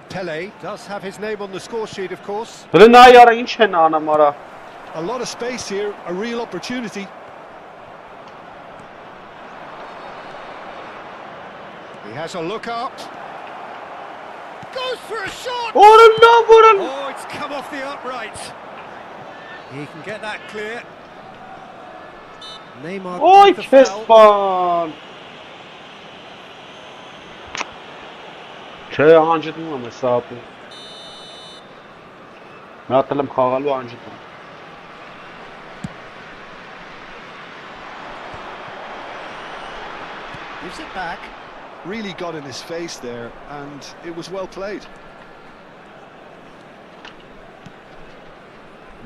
Pele does have his name on the score sheet, of course. Hırlıldı yara inç henana mara. A lot of space here, a real opportunity. He has a look up. Goes for a shot! Hırlıldı buran. Oh, it's come off the upright. He can get that clear. Neymar Ay with the foul. Kezban. Şey hancıdım ama hesabı. Məətələm xağalı hancıdım. Gives it back. Really got in his face there, and it was well played.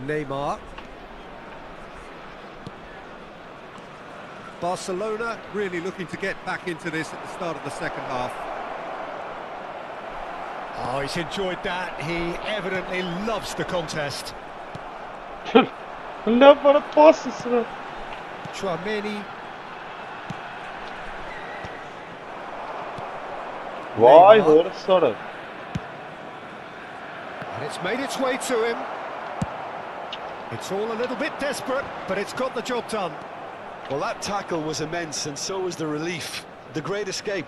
Neymar. Barcelona really looking to get back into this at the start of the second half. Oh, he's enjoyed that. He evidently loves the contest. Hırlıldı bana pasısını. Chouameni. Vay Neymar. doğru sarı. And it's made its way to him. It's all a little bit desperate, but it's got the job done. Well, that tackle was immense, and so was the relief. The great escape.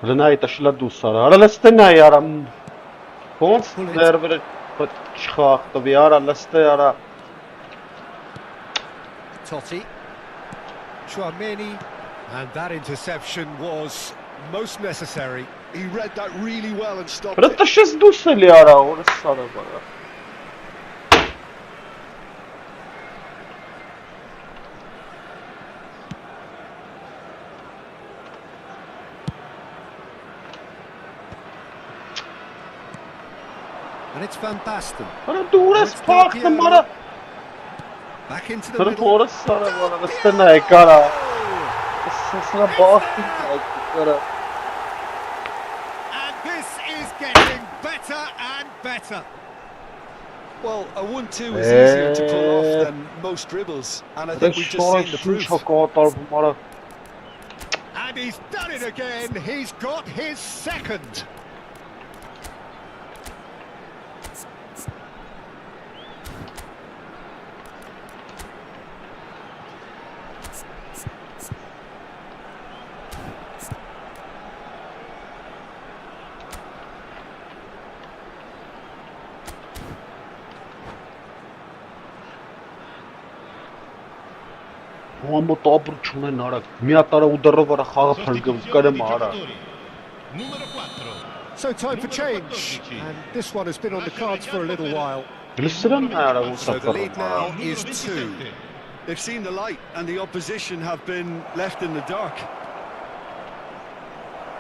Rınay taşıla dusara. Aralastı ne yaram. Kons nervere pat çıkaktı bir aralastı yara. Totti. Chouameni. And that interception was most necessary. He read that really well and stopped Pero it. taşız dusel yara orası sarı bana. And it's Van Basten. Pero dures paktım bana. Back into the Pero middle. orası sarı bana. Aralastı ne kara. Sesine baktım kara. And this is getting better and better. Well, a 1-2 is easier to pull off than most dribbles, and I think we've just Sonra seen the şu proof. çok atar bana. And he's done it again. He's got his second. Ամոթ ապրու չունեն արա։ Միատարա ուդարով արա խաղը փրկում կրեմ արա։ Numero 4. So time for change, and this one has been on the cards for a little while. Լսրան արա ոնց So the lead now է։ is 2. They've seen the light and the opposition have been left in the dark.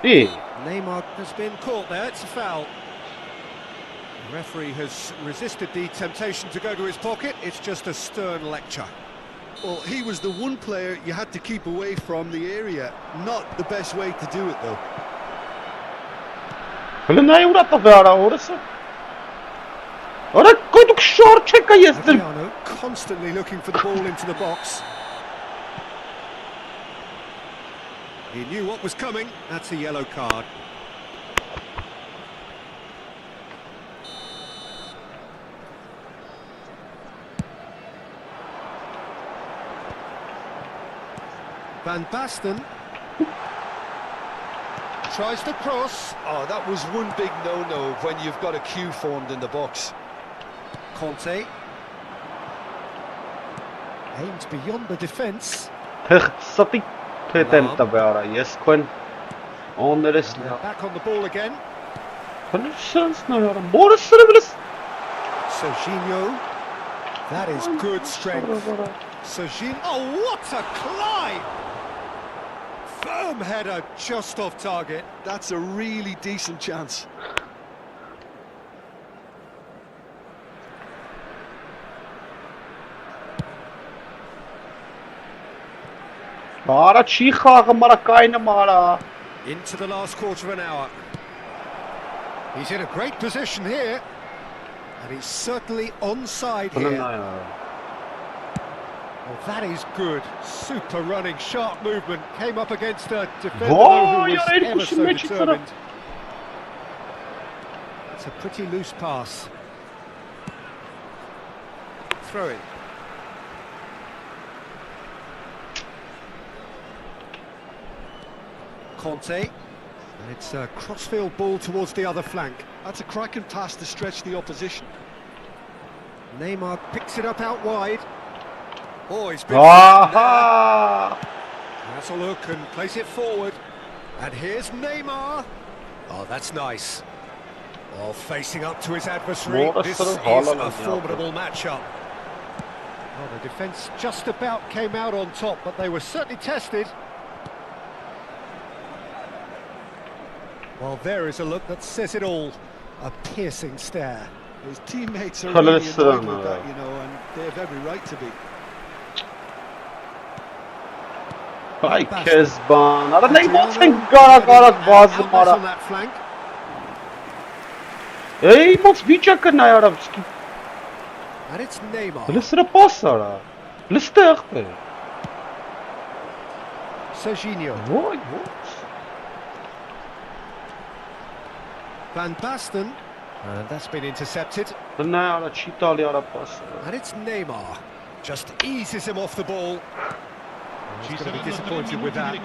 Neymar has been caught there, it's a foul. The referee has resisted the temptation to go to his pocket, it's just a stern lecture. Well, he was the one player you had to keep away from the area. Not the best way to do it, though. Հələ նայ ուրա տվե արա օրսը։ Արա կոդուք շոր չեկա ես դեմ։ Adriano constantly looking for the ball into the box. He knew what was coming, that's a yellow card. Van Basten tries to cross. Oh, that was one big no-no when you've got a queue formed in the box. Conte aims beyond the defence. Թղթի թետել տվե արա, ես քոն օներս They're back on the ball again. քոն շանս նայ արա, մորսը բլս։ Serginho, that is good strength. Serginho, oh what a climb! Firm header just off target. That's a really decent chance. Արա չի խաղը մարա կայնը մարա։ Into the last quarter of an hour. He's in a great position here. And he's certainly onside here. Well, that is good. Super running, sharp movement. Came up against a defender Whoa, who was you're ever so pushing me, determined. It's a pretty loose pass. Throw it. Conte. And it's a crossfield ball towards the other flank. That's a cracking pass to stretch the opposition. Neymar picks it up out wide. Oh, he's been... Aha! Has a look and plays it forward. And here's Neymar. Oh, that's nice. Well, facing up to his adversary, this is a formidable matchup. Well, the defence just about came out on top, but they were certainly tested. Well, there is a look that says it all. A piercing stare. His teammates are really annoyed with that, you know, and they have every right to be. Ay Kezban. Ara Neymar sen gara bazı mara. On that flank. Ey mos vichakը նայ արավսկի։ And it's Neymar. Լսրա պաս արա։ Լստեղ է։ Serginho. Ոյ, ոյ։ Van Basten. And that's been intercepted. Նայ արա չի տալի արա պաս։ And it's Neymar. Just eases him off the ball. He's going to be disappointed with that.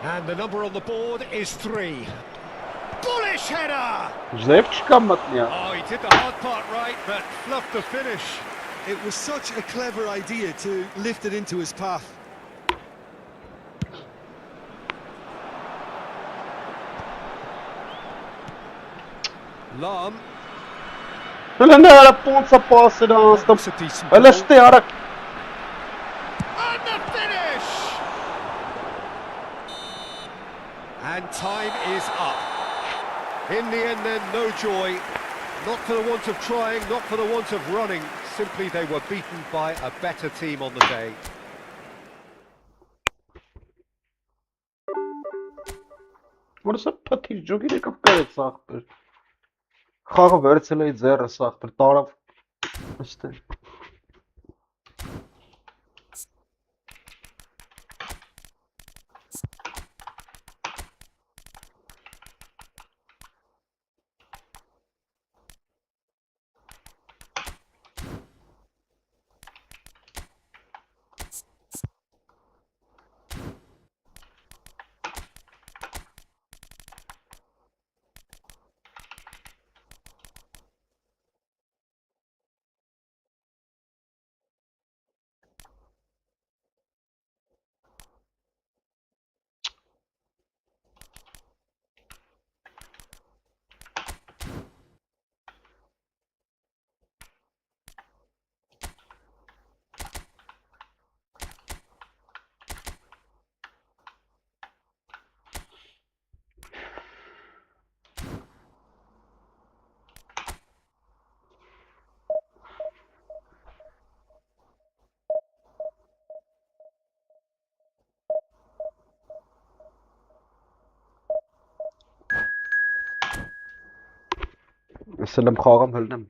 And the number on the board is 3. Bullish header! Զև չկա մտնիա։ Oh, he did the hard part right, but fluffed the finish. It was such a clever idea to lift it into his path. Lam. Հələ նայ արա պոնցա պասը դանստım։ That's a decent Հələ ball. ստե արա։ And the finish! And time is up. In the end then, no joy. Not for the want of trying, not for the want of running. Simply they were beaten by a better team on the day. Որսը փաթիր ջոգի եկավ կարեց ախպեր։ Խաղը վերցել էի ձեռս ախպեր, տարավ ըստե։ Սլեմ խաղամ հլնեմ։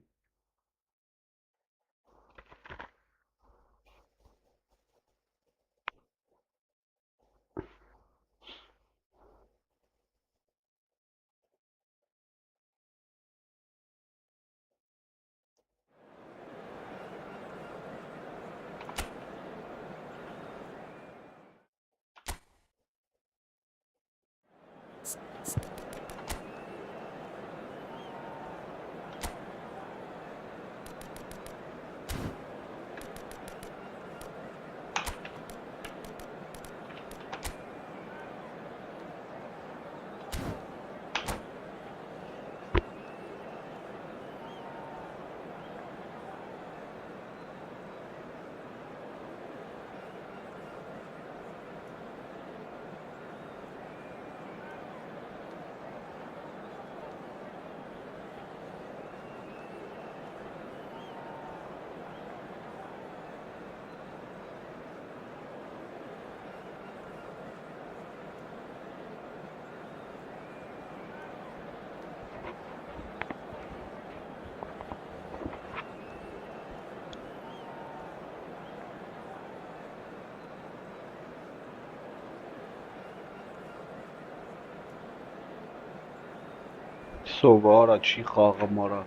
Սովարա չի խաղը մարա։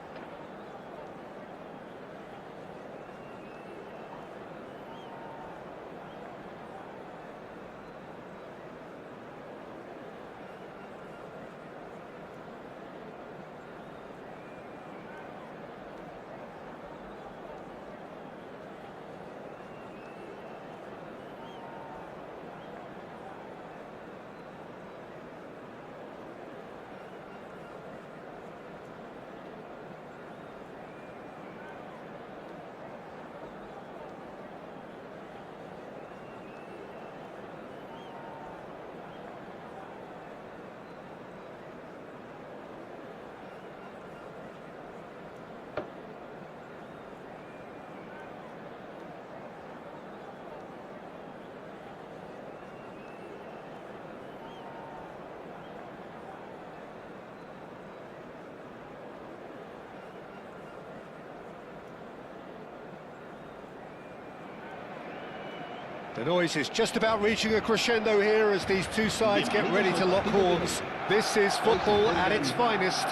The noise is just about reaching a crescendo here as these two sides get ready to lock horns. This is football at its finest.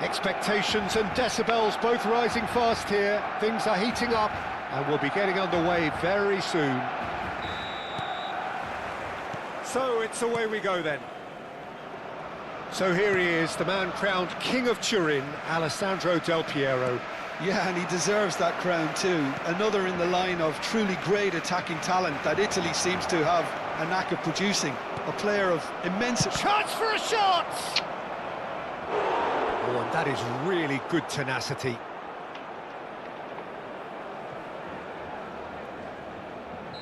Expectations and decibels both rising fast here. Things are heating up and we'll be getting underway very soon. So it's away we go then. So here he is, the man crowned King of Turin, Alessandro Del Piero. Yeah, and he deserves that crown too. Another in the line of truly great attacking talent that Italy seems to have a knack of producing. A player of immense... Chance for a shot! Oh, and that is really good tenacity.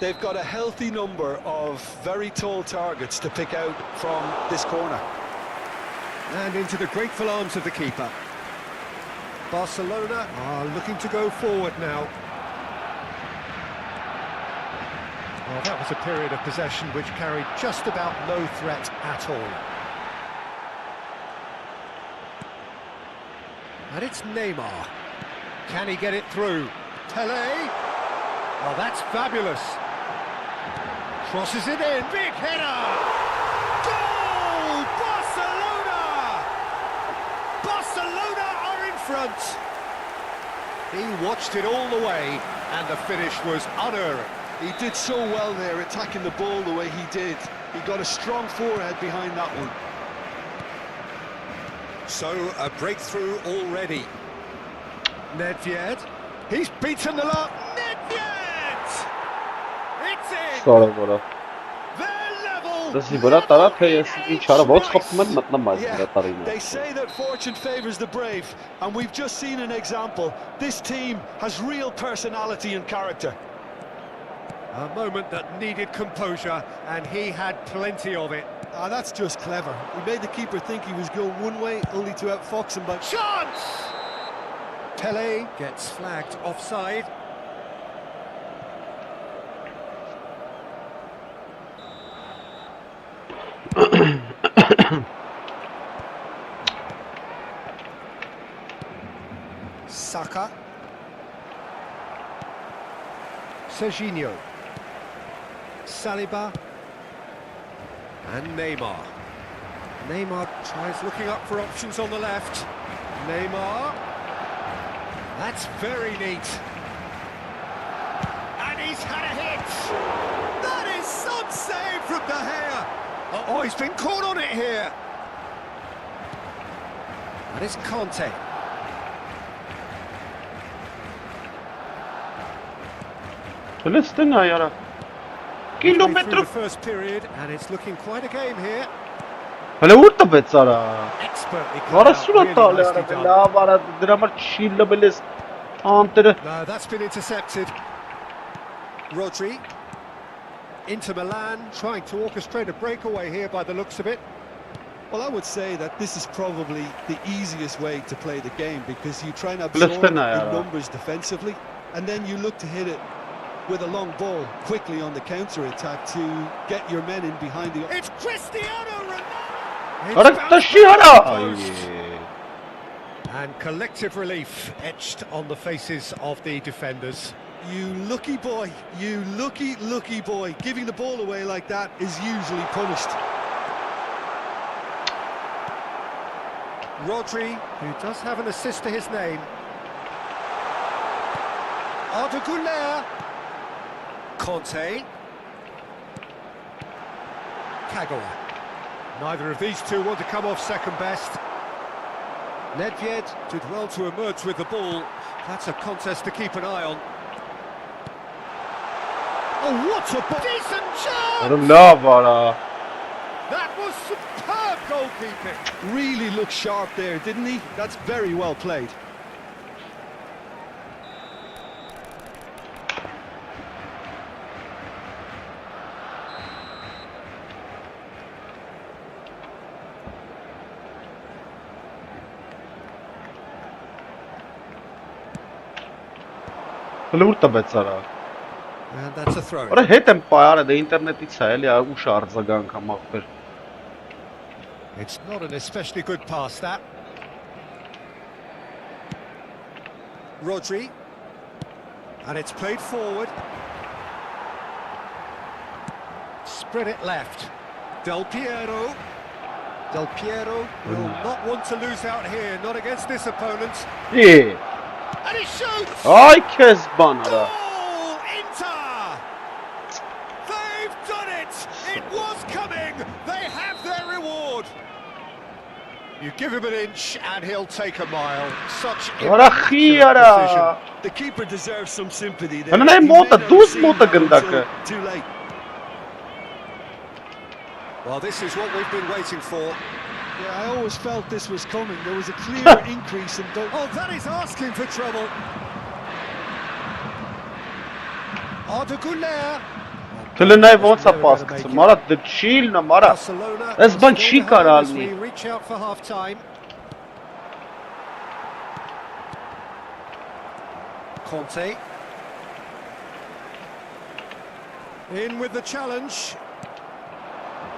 They've got a healthy number of very tall targets to pick out from this corner. And into the grateful arms of the keeper. Barcelona are looking to go forward now. Well, that was a period of possession which carried just about no threat at all. And it's Neymar. Can he get it through? Pelé? Oh, that's fabulous. Crosses it in, big header! Goal! Barcelona! Barcelona are in front. He watched it all the way, and the finish was unerring. He did so well there, attacking the ball the way he did. He got a strong forehead behind that one. So, a breakthrough already. Nedved. He's beaten the lot. Nedved! It's in! Sorry, brother. They're level! This is brother. Tara PSG chara बहुत खपमत मतलब मार Yeah, तारी में. they say that fortune favours the brave, and we've just seen an example. This team has real personality and character. A moment that needed composure, and he had plenty of it. Ah, that's just clever. He made the keeper think he was going one way, only to outfox him by... Chance! Pelé gets flagged offside. Saka. Serginho. Saliba. And Neymar. Neymar tries looking up for options on the left. Neymar. That's very neat. And he's had a hit. That is some save from De Gea. Oh, he's been caught on it here. That is Conte. Listen, yara. Through Kilometer. the first period, and it's looking quite a game here. Hele urta betsara. Expertly cut Vara out, surata really yara. nicely done. La vara drama chilla beles. Antere. No, that's been intercepted. Rodri. Into Milan, trying to orchestrate a breakaway here by the looks of it. Well, I would say that this is probably the easiest way to play the game because you try and absorb Listen, the numbers defensively and then you look to hit it with a long ball quickly on the counter-attack to get your men in behind the... It's Cristiano Ronaldo! It's Ora bounced tashi back yara. to the post. And collective relief etched on the faces of the defenders. You lucky boy, you lucky boy. Giving the ball away like that is usually punished. Rodri, who does have an assist to his name. Arda Güler. Conte. Kagawa. Neither of these two want to come off second best. Nedved did well to emerge with the ball. That's a contest to keep an eye on. Oh, what a decent chance! La vara. That was superb goalkeeping. Really looked sharp there, didn't he? That's very well played. Hele urta betsara. And that's a throw. Ora հետ եմ պայարը դե ինտերնետից է էլի ուշ արձագանք ամախբեր։ It's not an especially good pass, that. Rodri. And it's played forward. Spread it left. Del Piero. Del Piero will not want to lose out here, not against this opponent. Yeah. And he shoots! Ay քեզ բան արա։ Goal! Inter! They've done it! It was coming! They have their reward! You give him an inch and he'll take a mile. Such Ora խի immaculate արա։ precision. The keeper deserves some sympathy there. Անանայ He մոտը, may not have դուս seen մոտը that գնդակը։ until Too late. Well, this is what we've been waiting for. Yeah, I always felt this was coming. There was a clear increase in... Oh, that is asking for trouble. Arda Güler. Կլնայ ոնց է պասկացը, մարա դե չիլնա, մարա։ Barcelona Այս are բան still չի behind կարա as we լինի։ reach out for half time. Conte. In with the challenge.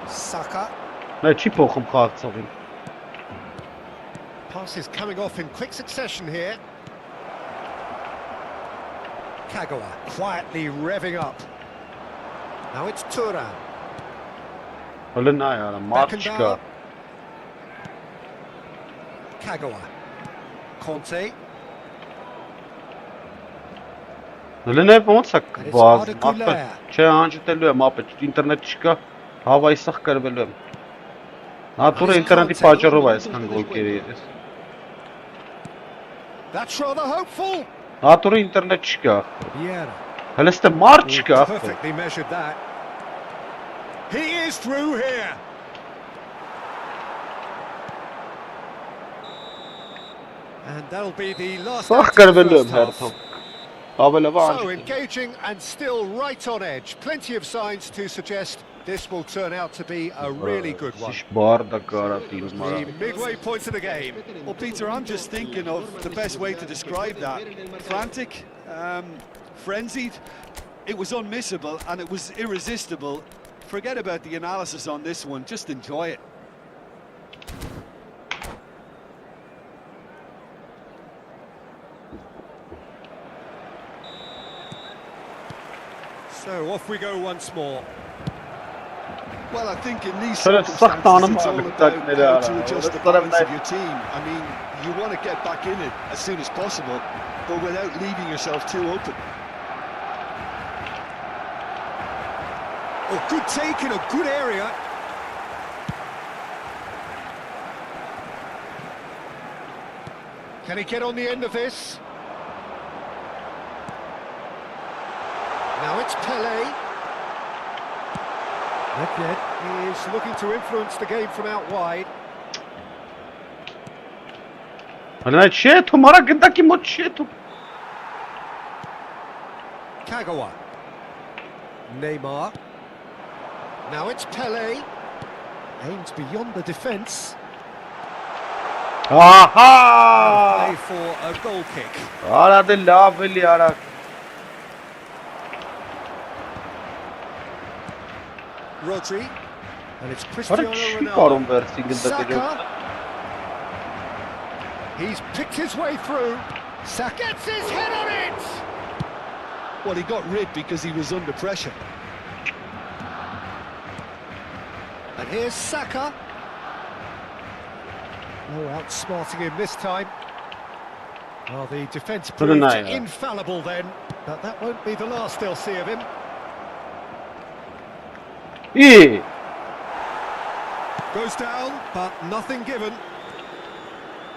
Saka. Նա չի փոխում խաղացողին։ Passes coming off in quick succession here. Kagawa quietly revving up. Now it's Turan. Հլնայ արա, մարդ չկա։ Kagawa. Conte. Հլնայ ոնց է And it's բազ, Arda ապա Güler. չէ անջտելու եմ, ապա ինտերնետ չկա, հավայսախ կրվելու եմ։ Նատուրը ինտերնետի պատճառով է այսքան գոլկերը ես։ That's rather hopeful. Նատուրը ինտերնետ չկա։ Vieira. Հələ ստե մարդ չկա։ Perfectly measured that. He is through here. And that'll be the last. Սախ act of the կրվելու եմ first half. հերթով։ Ավելովա So անջտել։ engaging and still right on edge. Plenty of signs to suggest this will turn out to be a really good one. Սիշ բարդա կարա տիրում The արա։ midway point of the game. Well, Peter, I'm just thinking of the best way to describe that. Frantic, frenzied. It was unmissable and it was irresistible. Forget about the analysis on this one. Just enjoy it. So off we go once more. Well, I think in these Şöyle circumstances, saklanım it's all abi, about takleri how ara. to adjust the Orada balance da of your team. I mean, you want to get back in it as soon as possible, but without leaving yourself too open. Oh, good take in a good area. Can he get on the end of this? Now it's Pele. He is looking to influence the game from out wide. Hala şey tumara gındaki mot şey tu. Kagawa. Neymar. Now it's Pele. Aims beyond the defence. Aha! Play for a goal kick. Ara de laveli ara. Rodri. And it's Ara Cristiano çi Ronaldo. parum versin gındaki. Saka. He's picked his way through. Saka gets his head on it. Well, he got rid because he was under pressure. And here's Saka. No outsmarting him this time. Well, the defence proved infallible then, but that won't be the last they'll see of him. İyi. Goes down, but nothing given.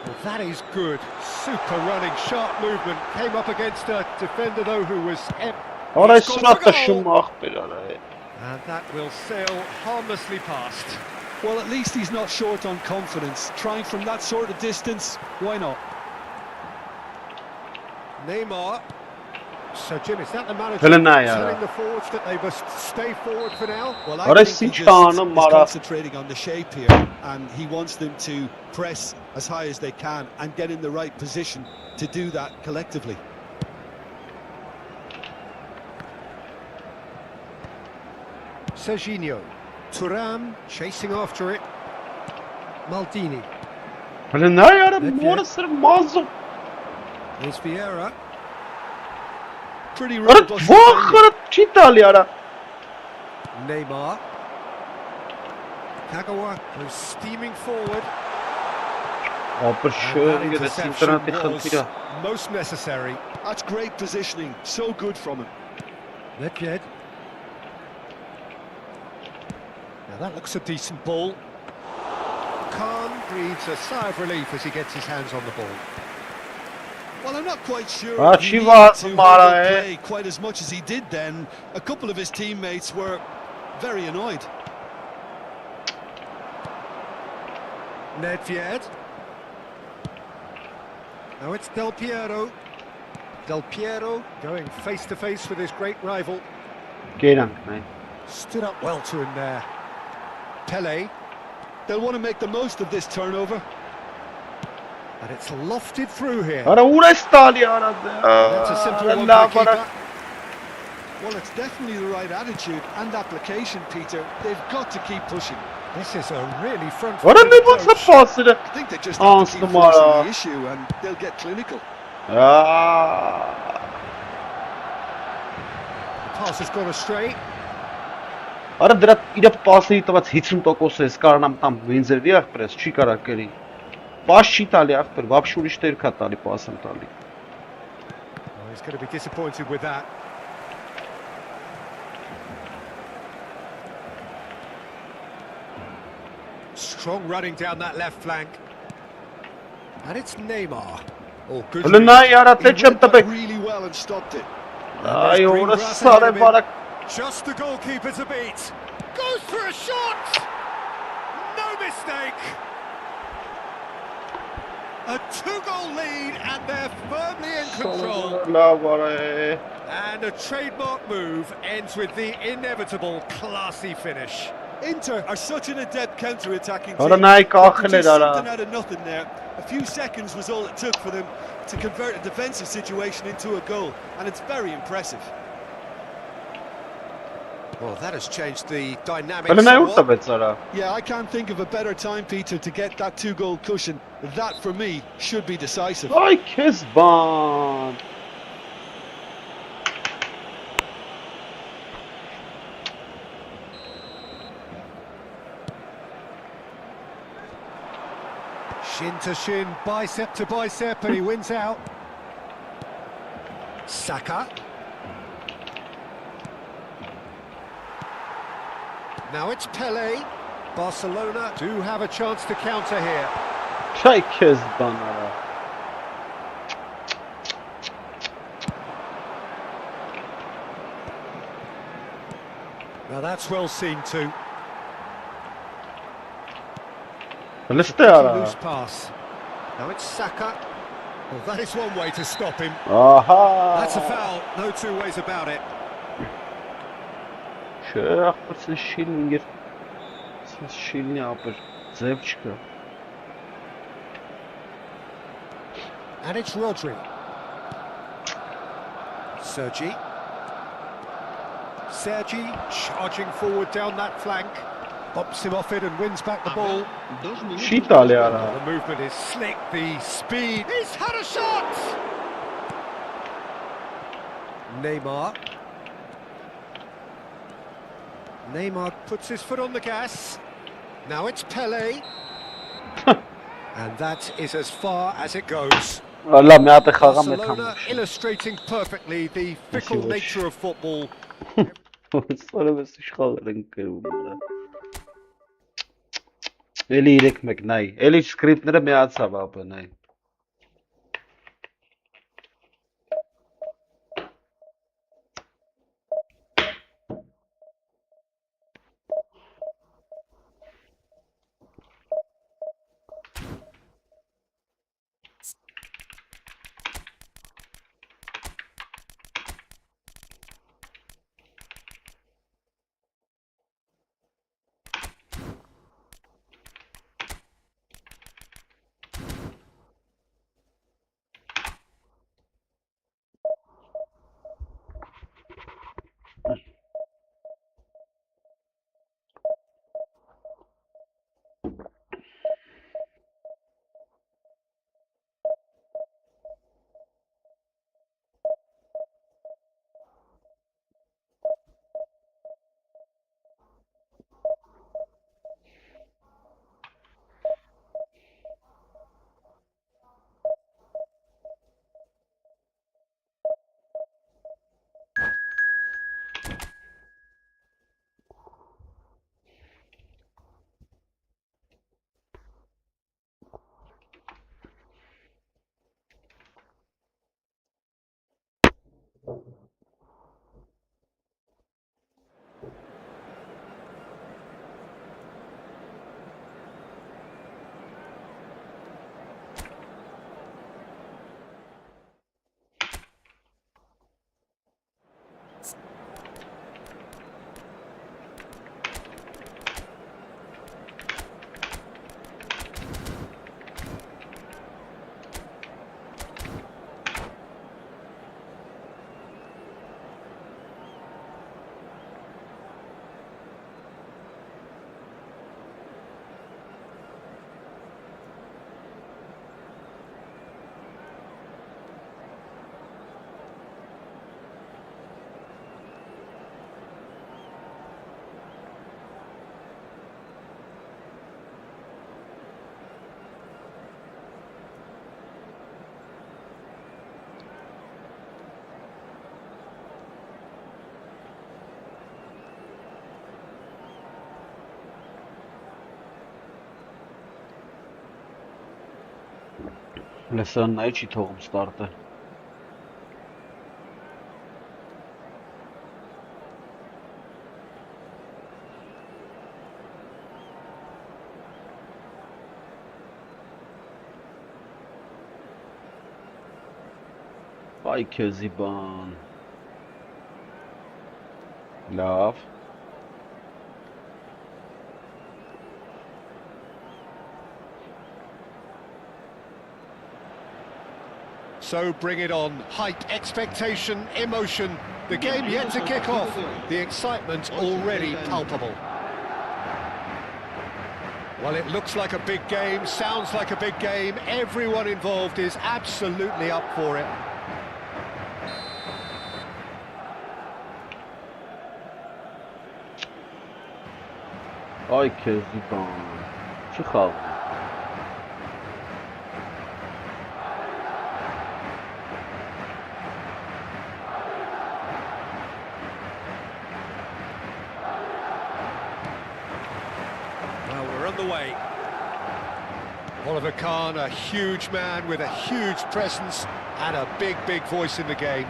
Well, that is good. Super running, sharp movement. Came up against a defender, though, who was... Ara He's scored surat the goal. taşım ahbir ara. And that will sail harmlessly past. Well, at least he's not short on confidence. Trying from that sort of distance, why not? Neymar. So, Jim, is that the manager Telling the forwards that they must stay forward for now? Well, Ara I think he just sinçanı is mara. concentrating on the shape here, and he wants them to press as high as they can and get in the right position to do that collectively. Serginho. Thuram chasing after it. Maldini. Hala ne ara mora sır mazlum. Here's Vieira. Pretty Ara robust. vahara çitali ara. Neymar. Kagawa goes steaming forward. Aber And that schön interception geredet internet was khantira. most necessary. That's great positioning. So good from him. Nedved. Now that looks a decent ball. Khan breathes a sigh of relief as he gets his hands on the ball. Well, I'm not quite sure Ah, if he needed Chivas to hold Mara, up eh? play quite as much as he did then. A couple of his teammates were very annoyed. Nedved. Now it's Del Piero. Del Piero going face to face with his great rival. Gelen ne? Stood up well to him there. Pele. They'll want to make the most of this turnover. And it's lofted through here. Ara uğraştali ara. That's a simple one for the Allah keeper. barak. Well, it's definitely the right attitude and application, Peter. They've got to keep pushing. This is a really Ara front-footed ne bu approach. pasını? I think they just have to keep Ansnumara. forcing the issue and they'll get clinical. Aa. Pass has gone astray. Արա դրա իր պասերի տված 50% էս կարանամ տամ վինզերդի ախպրես չի կարա կերի պաս չի տալի ախպր вообще ուրիշ տեր կա տալի պասն տալի Oh, he's going to be disappointed with that. Strong running down that left flank. And it's Neymar. Oh, good. հələ նա яրա He թե չեմ read that տպեք really well and stopped it. այ օրը սարե բարակ Just the goalkeeper to beat. Goes for a shot. No mistake. A two-goal lead and they're firmly in control. լավ արե And a trademark move ends with the inevitable classy finish. Inter are such an adept counter-attacking team. Արա նայ They կախել produced էր արա something out of nothing there. A few seconds was all it took for them to convert a defensive situation into a goal, and it's very impressive. Well, that has changed the dynamics. հələ նայ ուր somewhat. տվեց արա Yeah, I can't think of a better time, Peter, to get that two-goal cushion. That, for me, should be decisive. այ քեզ բան Shin to shin, bicep to bicep, and he wins out. Saka. Now it's Pele. Barcelona do have a chance to counter here. Çay kezdan ara. Now that's well seen too. Liste ara. Loose pass. Now it's Saka. Well, that is one way to stop him. Aha. That's a foul, no two ways about it. Şöyle yapırsın şilingir. Siz şilini yapır. Zevk çıkıyor. And it's Rodri. Sergi charging forward down that flank. Bops him off it and wins back the ball. Şitali ara. The movement is slick, the speed. He's had a shot! Neymar puts his foot on the gas. Now it's Pele. And that is as far as it goes. Allah me atë xaga me Barcelona tam. illustrating perfectly the fickle nature of football. Sonra ben şxalırın kırmızı. Eli irek nay. Eli scriptները միացավ ապը nay. Լսան նայ չի թողում ստարտը։ Այ քեզի բան։ Լավ։ So bring it on. Hype, expectation, emotion. The game yet to kick off. The excitement already palpable. Well, it looks like a big game, sounds like a big game. Everyone involved is absolutely up for it. Ay kezi ban. Çık al. the way. Oliver Kahn, a huge man with a huge presence and a big, big voice in the game.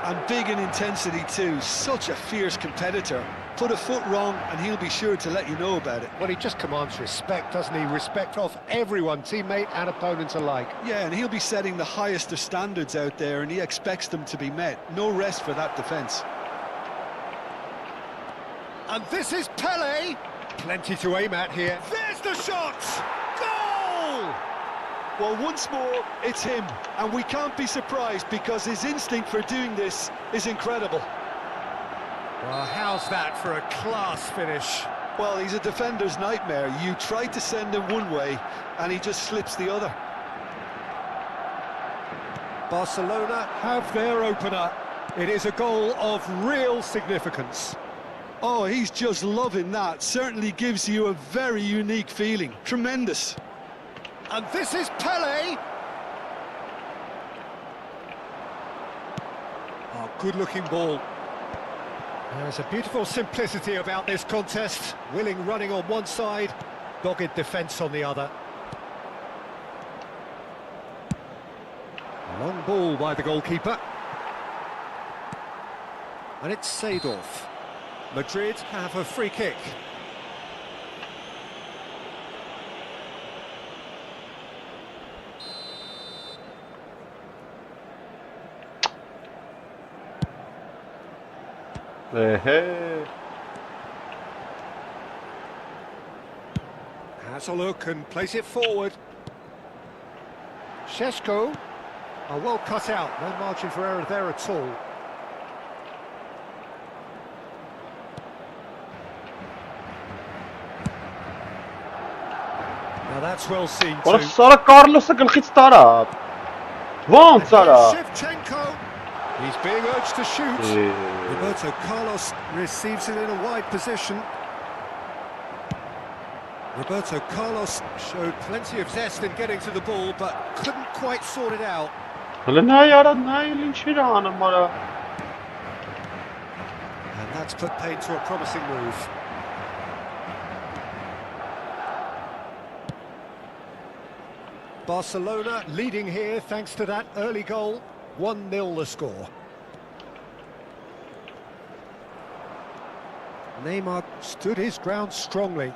And big in intensity too, such a fierce competitor. Put a foot wrong and he'll be sure to let you know about it. Well, he just commands respect, doesn't he? Respect of everyone, teammate and opponent alike. Yeah, and he'll be setting the highest of standards out there and he expects them to be met. No rest for that defence. And this is Pele. Plenty to aim at here. There's the shot! Goal! Well, once more, it's him. And we can't be surprised because his instinct for doing this is incredible. Well, how's that for a class finish? Well, he's a defender's nightmare. You try to send him one way and he just slips the other. Barcelona have their opener. It is a goal of real significance. Oh, he's just loving that. Certainly gives you a very unique feeling. Tremendous. And this is Pele. Oh, good-looking ball. There's a beautiful simplicity about this contest. Willing running on one side, dogged defence on the other. Long ball by the goalkeeper. And it's Seedorf. Madrid have a free kick. Has a look and plays it forward. Šeško, well cut out, no margin for error there at all. Now that's well seen too. Sara Carlos'a gılxıç tara. Van Sara. Shevchenko, he's being urged to shoot. Roberto Carlos receives it in a wide position. Roberto Carlos showed plenty of zest in getting to the ball, but couldn't quite sort it out. And that's put paid to a promising move. Barcelona leading here thanks to that early goal. 1-0 the score. Neymar stood his ground strongly.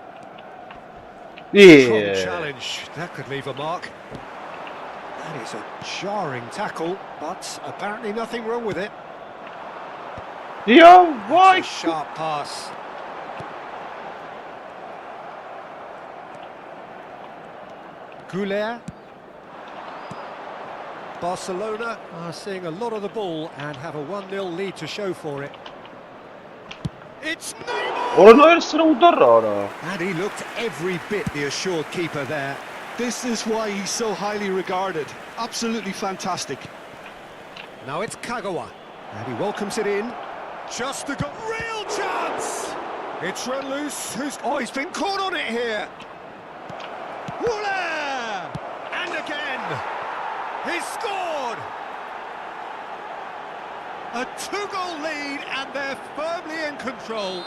Strong challenge, that could leave a mark. That is a jarring tackle, but apparently nothing wrong with it. Why? A sharp pass. Goulet. Barcelona are seeing a lot of the ball and have a 1-0 lead to show for it. It's Neymar! And he looked every bit the assured keeper there. This is why he's so highly regarded. Absolutely fantastic. Now it's Kagawa, and he welcomes it in. Just a real chance! It's run loose. He's been caught on it here. Woola! And again! He's scored! A 2-goal lead, and they're firmly in control.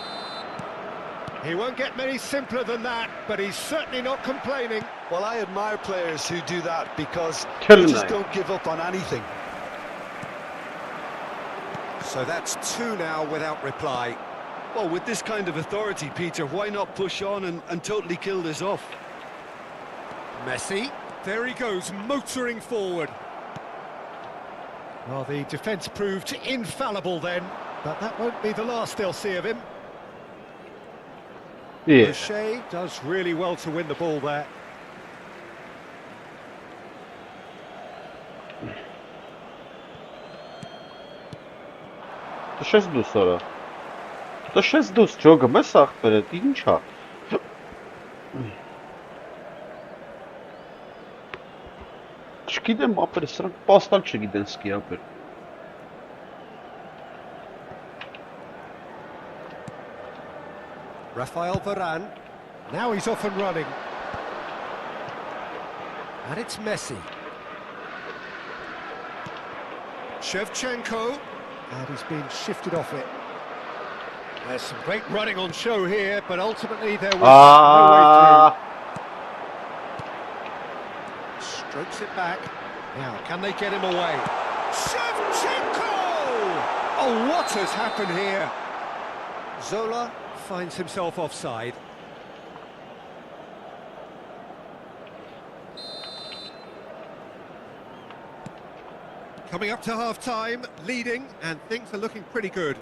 He won't get many simpler than that, but he's certainly not complaining. Well, I admire players who do that because they just don't give up on anything. So that's 2 now without reply. Well, with this kind of authority, Peter, why not push on and totally kill this off? Messi, there he goes, motoring forward. Well, the defence proved infallible then, but that won't be the last they'll see of him. O'Shea does really well to win the ball there. To 6 sonra. To 6 çok mesak böyle dinça. Չգիտեմ, ապեր, սրանք պաստալ չգիտեն սկի ապեր։ Rafael Varane, now he's off and running. And it's Messi. Shevchenko, and he's been shifted off it. There's some great running on show here, but ultimately there was no way through. Strokes it back. Now, can they get him away? Shevchenko! Oh, what has happened here? Zola finds himself offside. Coming up to half-time, leading, and things are looking pretty good.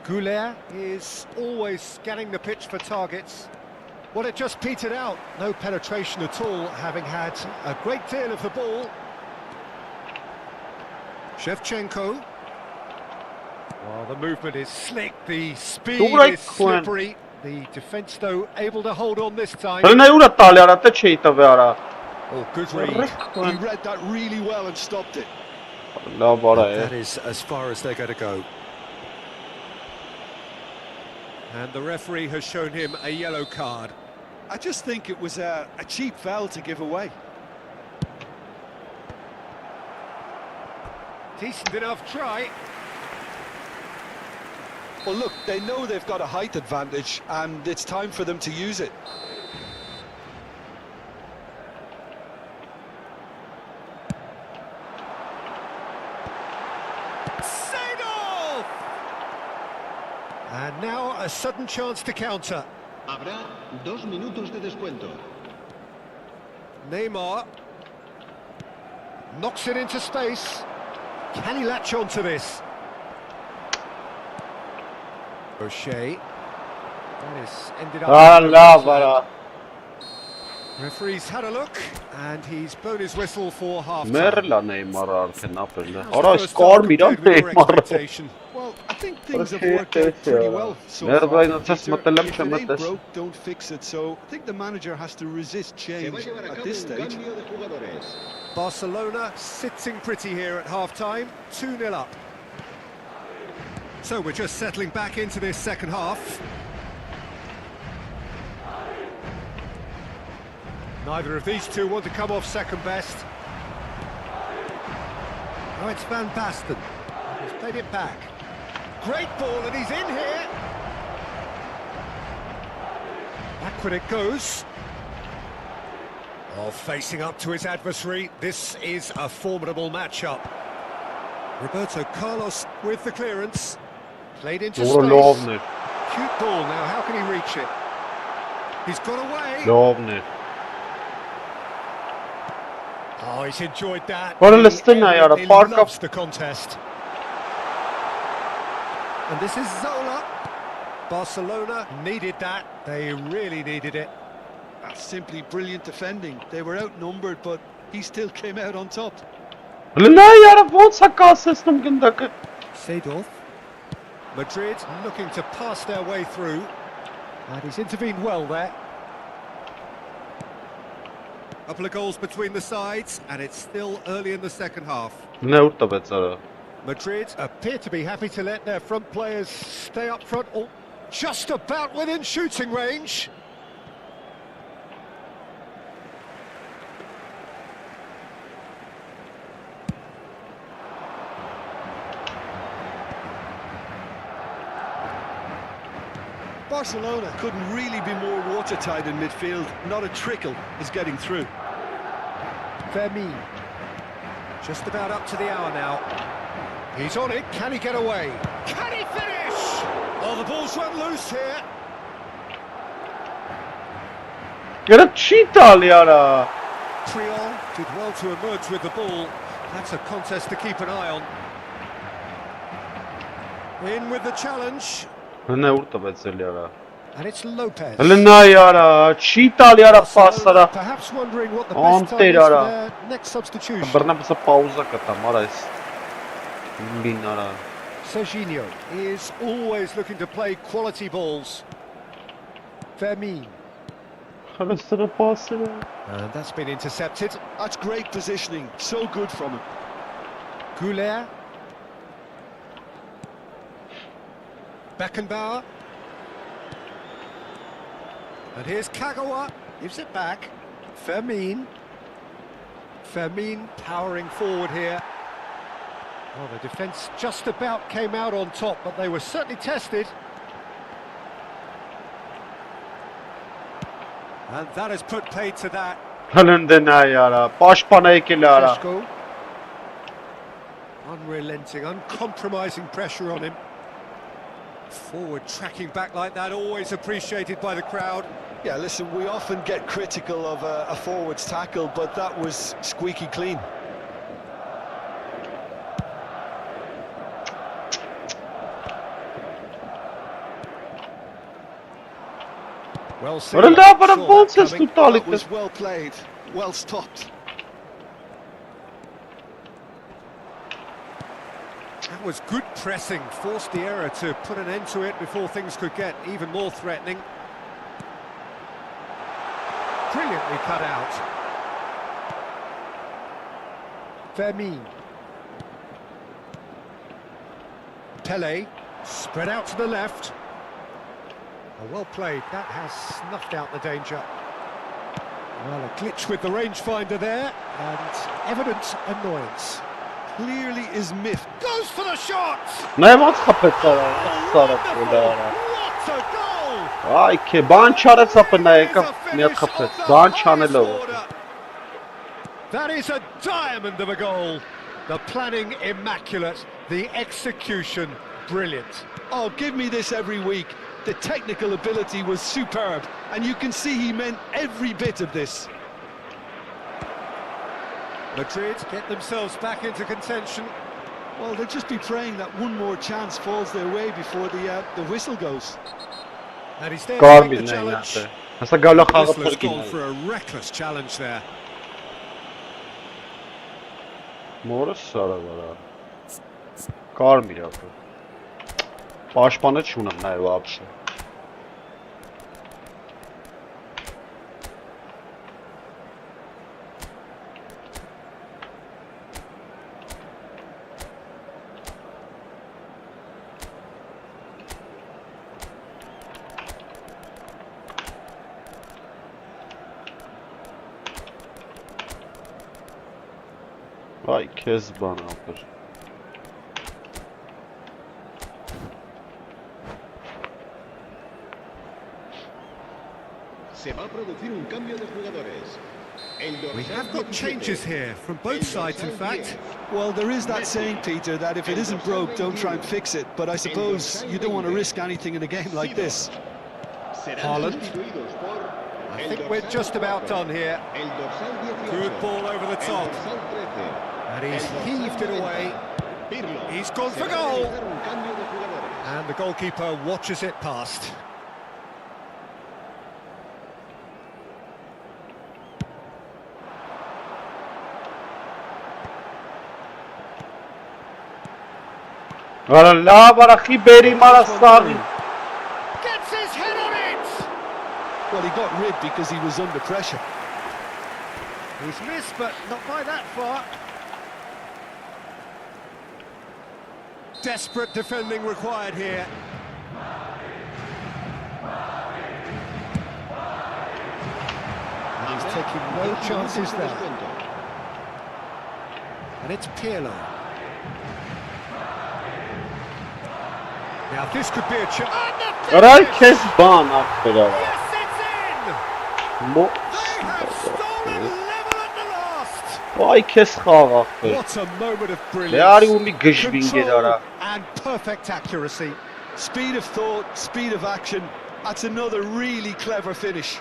Goulet is always scanning the pitch for targets. Well, it just petered out. No penetration at all, having had a great deal of the ball. Shevchenko. Well, the movement is slick, the speed is slippery. The defence, though, able to hold on this time. Oh, good read. He read that really well and stopped it. That is as far as they're going to go. And the referee has shown him a yellow card. I just think it was a cheap foul to give away. Decent enough try. Well, look, they know they've got a height advantage, and it's time for them to use it. And now a sudden chance to counter. Habrá 2 minutos de descuento. Neymar knocks it into space. Can he latch on to this? O'Shea. That is ended up. Referee's had a look, and he's blown his whistle for half time. Well, I think things have worked out pretty well so far. If it ain't broke, don't fix it. So I think the manager has to resist change at this stage. Barcelona sitting pretty here at half-time, 2-0 up. So we're just settling back into this second half. Neither of these two want to come off second best. Now it's Van Basten. He's played it back. Great ball, and he's in here. Backward it goes. Oh, facing up to his adversary. This is a formidable matchup. Roberto Carlos with the clearance. Played into space. Cute ball now, how can he reach it? He's got away. Oh, he's enjoyed that. He loves the contest. And this is Zola. Barcelona needed that. They really needed it. That's simply brilliant defending. They were outnumbered, but he still came out on top. Seedorf. Madrid looking to pass their way through. And he's intervened well there. Couple of goals between the sides, and it's still early in the second half. Madrid appear to be happy to let their front players stay up front, or just about within shooting range. Barcelona couldn't really be more watertight in midfield. Not a trickle is getting through. Fermin. Just about up to the hour now. He's on it. Can he get away? Can he finish? Oh, the ball's run loose here. Triol did well to emerge with the ball. That's a contest to keep an eye on. In with the challenge. And it's Lopez. Perhaps wondering what the best time is for their next substitution. Serginho is always looking to play quality balls. Fermin. And that's been intercepted. That's great positioning. So good from him. Goulet. Beckenbauer. And here's Kagawa. Gives it back. Fermin. Fermin powering forward here. Well, the defence just about came out on top, but they were certainly tested. And that has put paid to that. Հլնդն է յարա, պաշտպան է եկել արա։ Sheshko. Unrelenting, uncompromising pressure on him. Forward tracking back like that, always appreciated by the crowd. Yeah, listen, we often get critical of a forward's tackle, but that was squeaky clean. Well seen. Հրնդա բրը Saw ոնց that ես coming. դու տալի That was well played, well stopped. That was good pressing, forced the error to put an end to it before things could get even more threatening. Brilliantly cut out. Vermeer. Pele, spread out to the left. Oh, well played, that has snuffed out the danger. Well, a glitch with the rangefinder there, and evident annoyance. Clearly is miffed. Goes for the shot! Նայ ոնց խփեց արա, սարը դուլա արա։ What a goal! Այ քե բան չարեց ապա նա եկավ մի հատ խփեց, բան չանելով։ That is a diamond of a goal. The planning immaculate, the execution brilliant. Oh, give me this every week. The technical ability was superb, and you can see he meant every bit of this. Madrid get themselves back into contention. Well, they'll just be praying that one more chance falls their way before the whistle goes. And he's there to Կարմիրն make the է challenge. ինքը։ Հեսա գալը խաղը Whistler's gone փրկին։ for a reckless challenge there. Մորը սարը վրա։ Կարմիր ապա։ Պաշտպանը չունեմ նայ вообще։ Ay kez bana apır. Se va a producir un cambio de jugadores. We have got changes here from both sides, in fact. Well, there is that saying, Peter, that if it isn't broke, don't try and fix it. But I suppose you don't want to risk anything in a game like this. Haaland. I think we're just about done here. Good ball over the top. And he's heaved it away. He's gone for goal. And the goalkeeper watches it past. Valla baraki beri marasari. Gets his head on it. Well, he got rid because he was under pressure. He's missed, but not by that far. Desperate defending required here. And he's taking no chances there. And it's Pirlo. Now this could be a chance. Aray kez ban apır ara. Yes, it's in! Mo. They have stolen level at the last. Ay kez xağ apır. What a moment of Leari brilliance. umi gıjbin gel ara. And perfect accuracy. Speed of thought, speed of action. That's another really clever finish.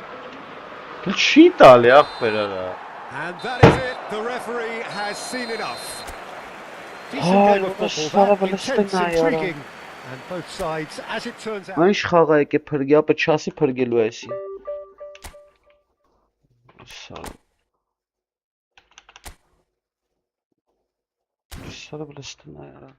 Չի տալի ապır ara. And that is it. The referee has seen enough. Decent Oh, game of what a football, son of that a intense, listener, yara. intriguing. And both sides, as it turns out. Այն խաղա եկե փրկի ապը չասի փրկելու է էսի։ Սարը վլստն է արա։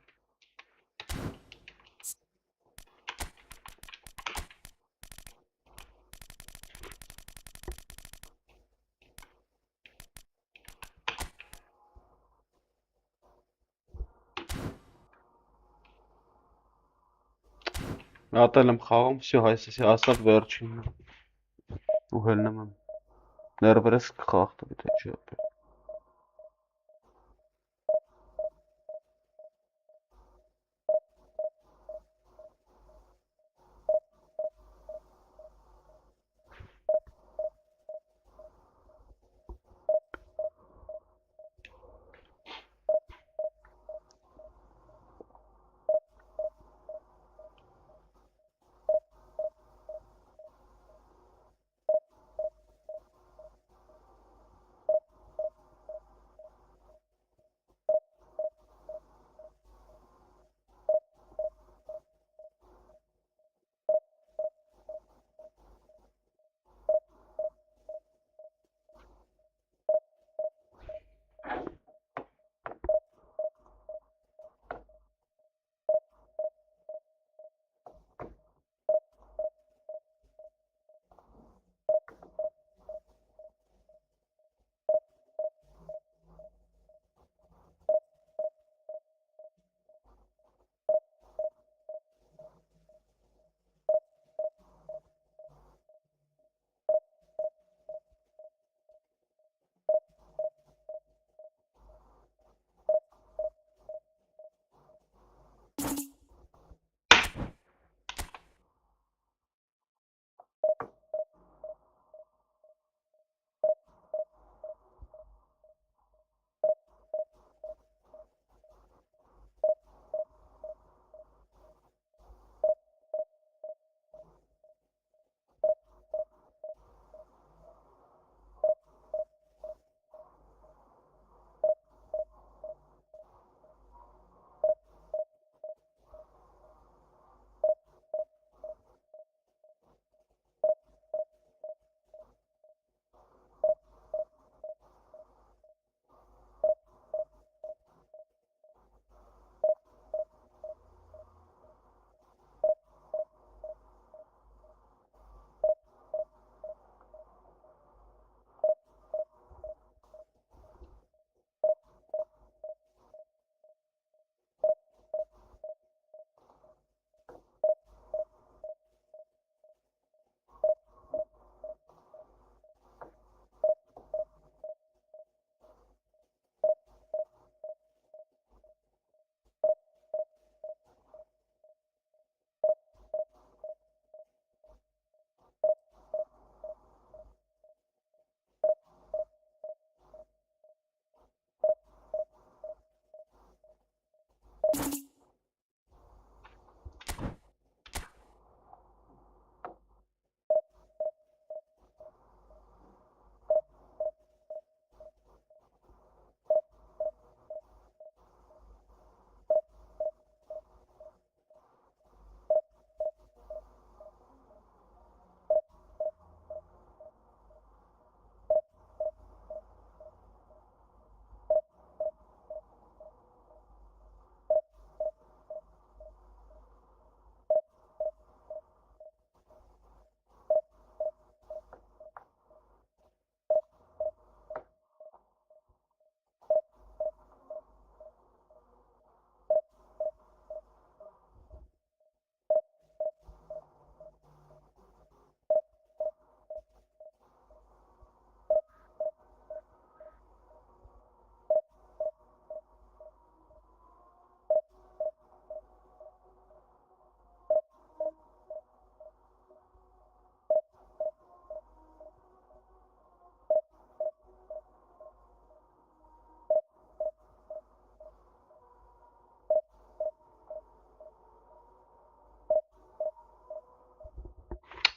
Ատել եմ խաղում, всё, այսեսի ասած վերջինն է։ Ու հելնում եմ։ Ներվերս կխաղ տվի թե չի ապել։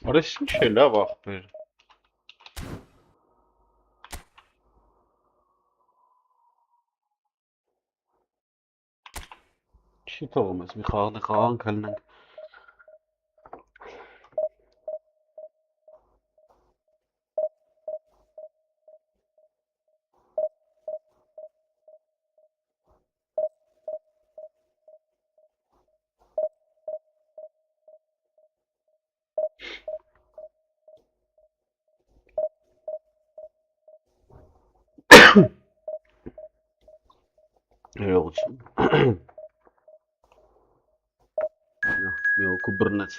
Արես ինչ է լավ ախպեր։ Չի թողում ես մի խաղանք հելնենք։ Երողություն։ Մի օկու բռնեց։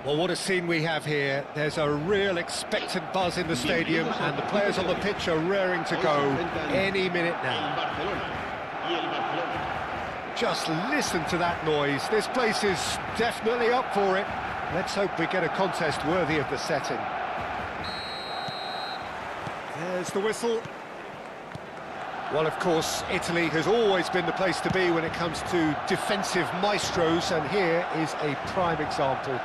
Well, what a scene we have here. There's a real expectant buzz in the stadium and the players on the pitch are raring to go any minute now. Just listen to that noise. This place is definitely up for it. Let's hope we get a contest worthy of the setting. There's the whistle. Well, of course, Italy has always been the place to be when it comes to defensive maestros, and here is a prime example.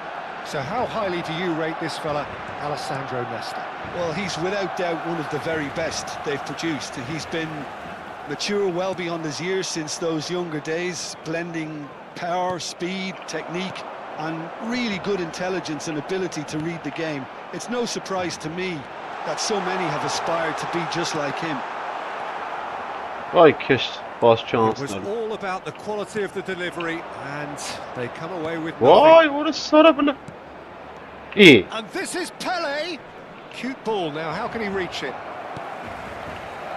So how highly do you rate this fella, Alessandro Nesta? Well, he's without doubt one of the very best they've produced. He's been mature well beyond his years since those younger days, blending power, speed, technique, and really good intelligence and ability to read the game. It's no surprise to me that so many have aspired to be just like him. Ay kissed boss It chance. was all about the quality of the delivery, and they come away with Why? nothing. What a son of a... E. And this is Pele. Cute ball. Now, how can he reach it?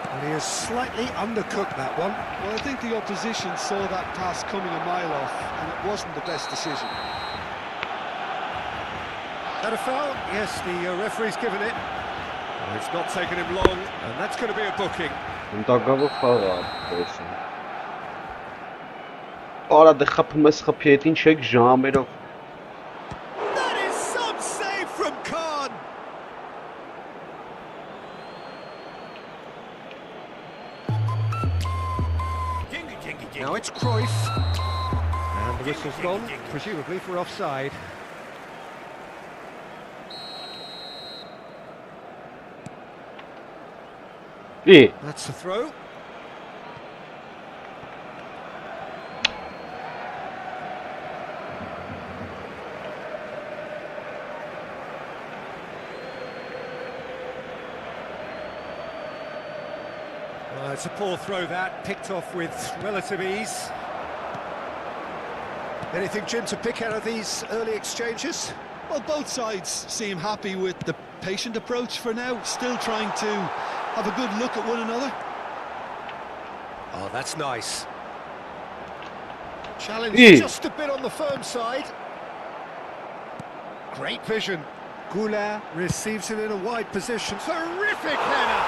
And he has slightly undercooked that one. Well, I think the opposition saw that pass coming a mile off, and it wasn't the best decision. That a foul? Yes, the referee's given it. Well, it's not taken him long, and that's going to be a booking. Ընդագավը խաղա դեսին։ Արա դե խփում ես խփի հետ ինչ եք ժամերով։ That is some save from Khan. Now it's Cruyff. And the whistle's gone, presumably for offside. E. That's the throw. It's a poor throw that, picked off with relative ease. Anything, Jim, to pick out of these early exchanges? Well, both sides seem happy with the patient approach for now, still trying to have a good look at one another. Oh, that's nice. Challenge Yeah. just a bit on the firm side. Great vision. Goulart receives it in a wide position. Terrific header!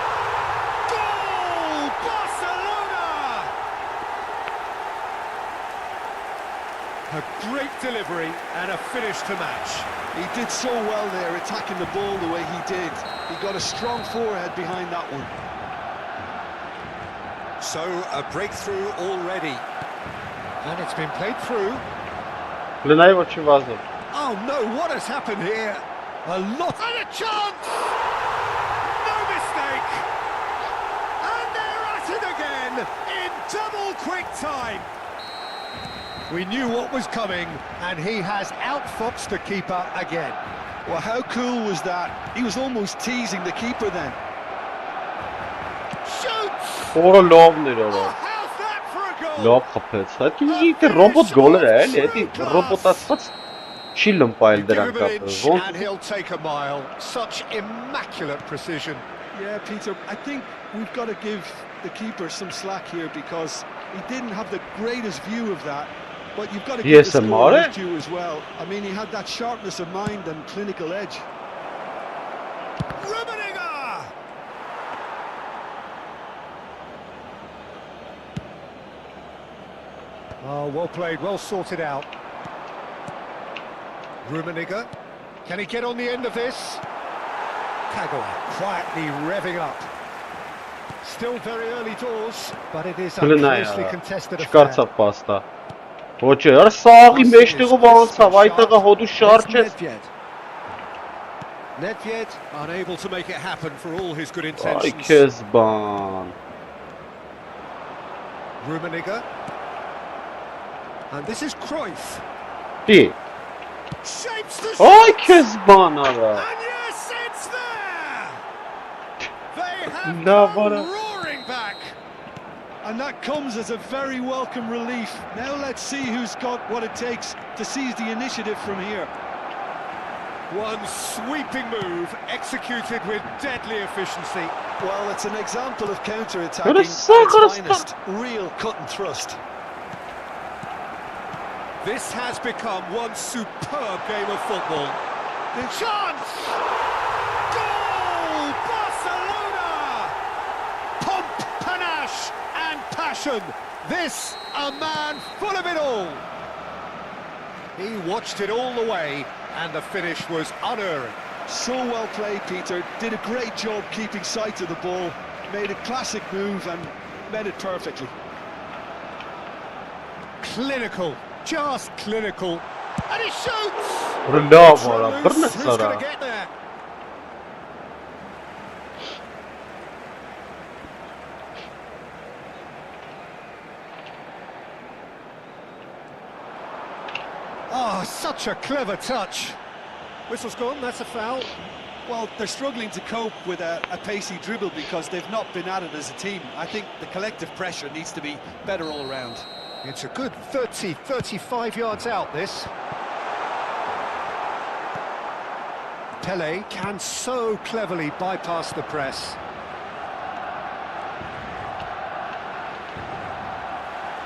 Goal! Barcelona! A great delivery and a finish to match. He did so well there, attacking the ball the way he did. He got a strong forehead behind that one. So, a breakthrough already. And it's been played through. Oh no, what has happened here? A lot and a chance! No mistake! And they're at it again in double quick time. We knew what was coming, and he has outfoxed the keeper again. Well, how cool was that? He was almost teasing the keeper then. Shoots! Որը լովն էր Oh, օրը։ how's that for a goal? Լով խփեց։ Այդ ինքը ռոբոտ գոլեր է, էլի, դա ռոբոտացված չի լմպայել Give դրան him an inch կապը։ and he'll take a mile. Such immaculate precision. Yeah, Peter, I think we've got to give the keeper some slack here because he didn't have the greatest view of that. But you've got to give Yes, the scorer Amare. his due as well. I mean, he had that sharpness of mind and clinical edge. Rummenigge! Oh, well played, well sorted out. Rummenigge. Can he get on the end of this? Kagawa quietly revving up. Still very early doors, but it is a closely contested affair. Չկարծավ պաստա։ Ոչ է, արա սաղի մեջտեղով անցավ, այդտեղը հոդու շարջ ես։ Nedved unable to make it happen for all his good Այ intentions. քեզ բան։ Rummenigge. And this is Cruyff. Դի։ Shapes the Այ shot. քեզ բան արա։ And yes, it's there. They have Love come it. roaring back. And that comes as a very welcome relief. Now let's see who's got what it takes to seize the initiative from here. One sweeping move executed with deadly efficiency. Well, it's an example of counter-attacking What a at its sucker finest. Real cut and thrust. This has become one superb game of football. The chance! Goal! Barcelona! Pomp, panache and passion. This, a man full of it all. He watched it all the way and the finish was unerring. So well played, Peter. Did a great job keeping sight of the ball. Made a classic move and met it perfectly. Clinical, just clinical. And he shoots! Ռլավ արա, Loose, բռնես who's արա։ going to get there? Oh, such a clever touch. Whistle's gone, that's a foul. Well, they're struggling to cope with a pacey dribble because they've not been at it as a team. I think the collective pressure needs to be better all around. It's a good 30, 35 yards out, this. Pele can so cleverly bypass the press.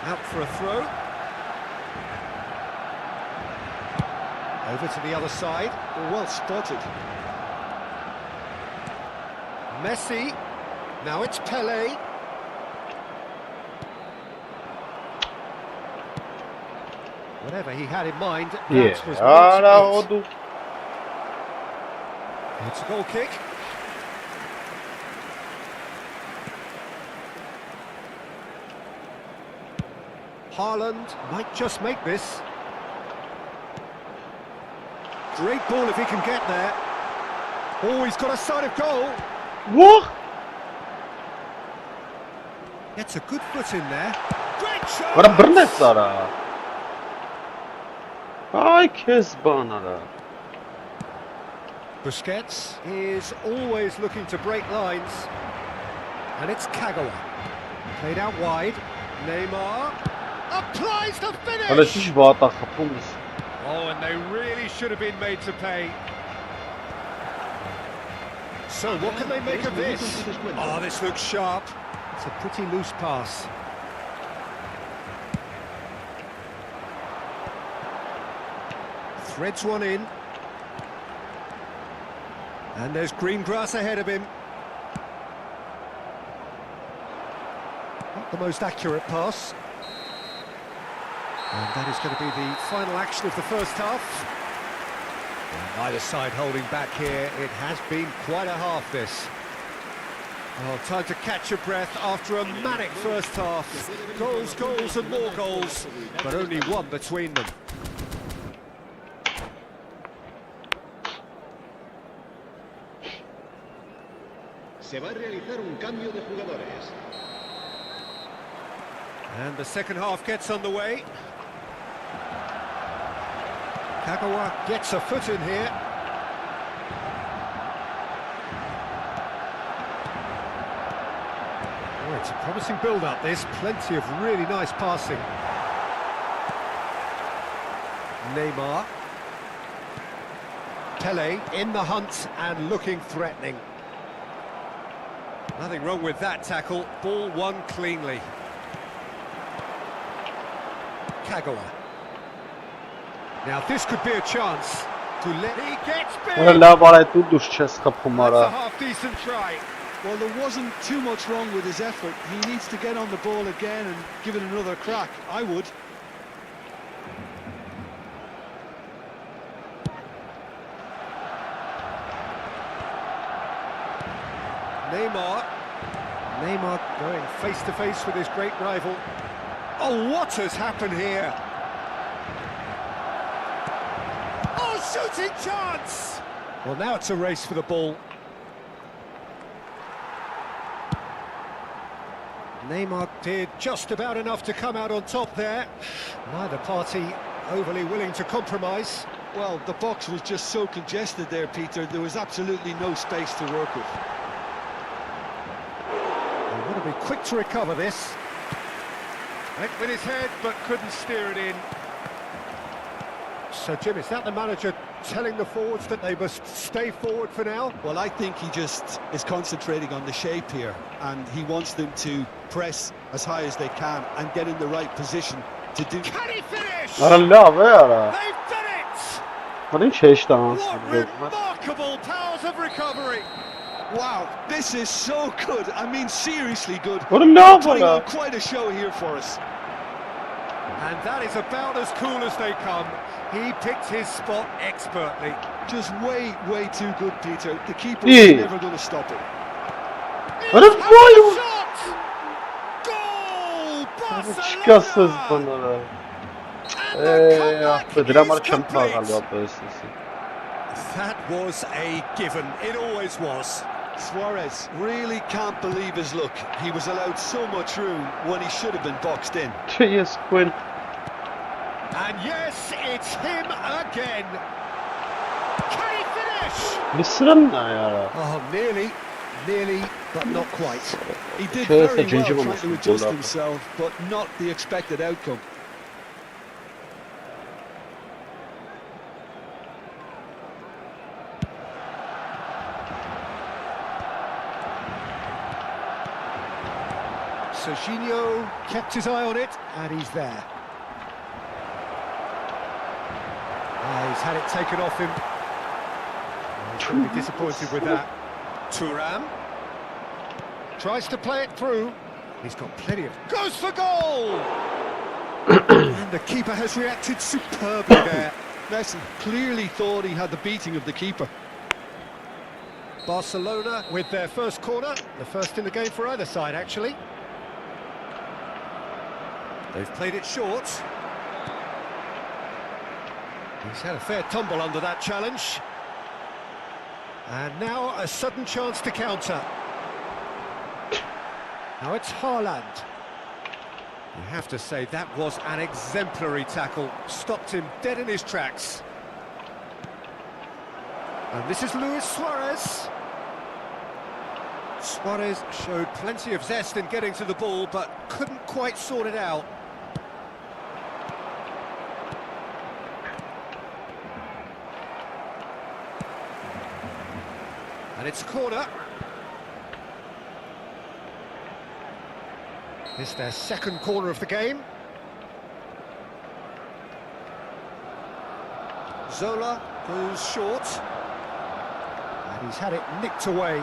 Out for a throw. Over to the other side. Well spotted. Messi. Now it's Pele. Whatever he had in mind, that was Արա not it. հոդու։ It's a goal kick. Haaland might just make this. Great ball if he can get there. Oh, he's got a sight of goal. Ո՞ղ։ Gets a good foot in there. Great shot! Արա բռնես արա։ Այ քեզ բան արա։ Busquets is always looking to break lines. And it's Kagawa. Played out wide. Neymar applies the Արա finish. ճիշտ բաթա խփում ես։ Oh, and they really should have been made to pay. So what can they make of this? Oh, this looks sharp. It's a pretty loose pass. Threads one in. And there's green grass ahead of him. Not the most accurate pass. And that is going to be the final action of the first half. And neither side holding back here. It has been quite a half, this. Oh, time to catch your breath after a manic first half. Goals, goals and more goals, but only one between them. Se va a realizar un cambio de jugadores. And the second half gets underway. Kagawa gets a foot in here. Oh, it's a promising build-up, this. Plenty of really nice passing. Neymar. Pele in the hunt and looking threatening. Nothing wrong with that tackle. Ball won cleanly. Kagawa. Now this could be a chance to let... He gets big! That's a half-decent try. Well, there wasn't too much wrong with his effort. He needs to get on the ball again and give it another crack. I would. Neymar. Neymar going face-to-face with his great rival. Oh, what has happened here? Oh, shooting chance! Well, now it's a race for the ball. Neymar did just about enough to come out on top there. Neither party overly willing to compromise. Well, the box was just so congested there, Peter. There was absolutely no space to work with. He want to be quick to recover this. Went with his head, but couldn't steer it in. So, Jim, is that the manager telling the forwards that they must stay forward for now? Well, I think he just is concentrating on the shape here, and he wants them to press as high as they can and get in the right position to do... Can he finish? They've done it! What it! remarkable powers of recovery! Wow, this is so good. I mean, seriously good. Putting on quite a show here for us. And that is about as cool as they come. He picked his spot expertly. Just way, way too good, Peter. The keeper is never going to stop it. Shot! Goal! Barcelona! And the comeback is complete. That was a given. It always was. Suarez really can't believe his luck. He was allowed so much room when he should have been boxed in. Yes, Quinn. And yes, it's him again. Can he finish? Oh, nearly, but not quite. He did very well trying to adjust himself, but not the expected outcome. Serginho kept his eye on it, and he's there. He's had it taken off him. He's going to be disappointed with that. Thuram tries to play it through. He's got plenty of... Goes for goal! And the keeper has reacted superbly there. Messi clearly thought he had the beating of the keeper. Barcelona with their first corner. The first in the game for either side, actually. They've played it short. He's had a fair tumble under that challenge. And now a sudden chance to counter. Now it's Haaland. You have to say that was an exemplary tackle. Stopped him dead in his tracks. And this is Luis Suarez. Suarez showed plenty of zest in getting to the ball, but couldn't quite sort it out. And it's a corner. It's their second corner of the game. Zola goes short. And he's had it nicked away.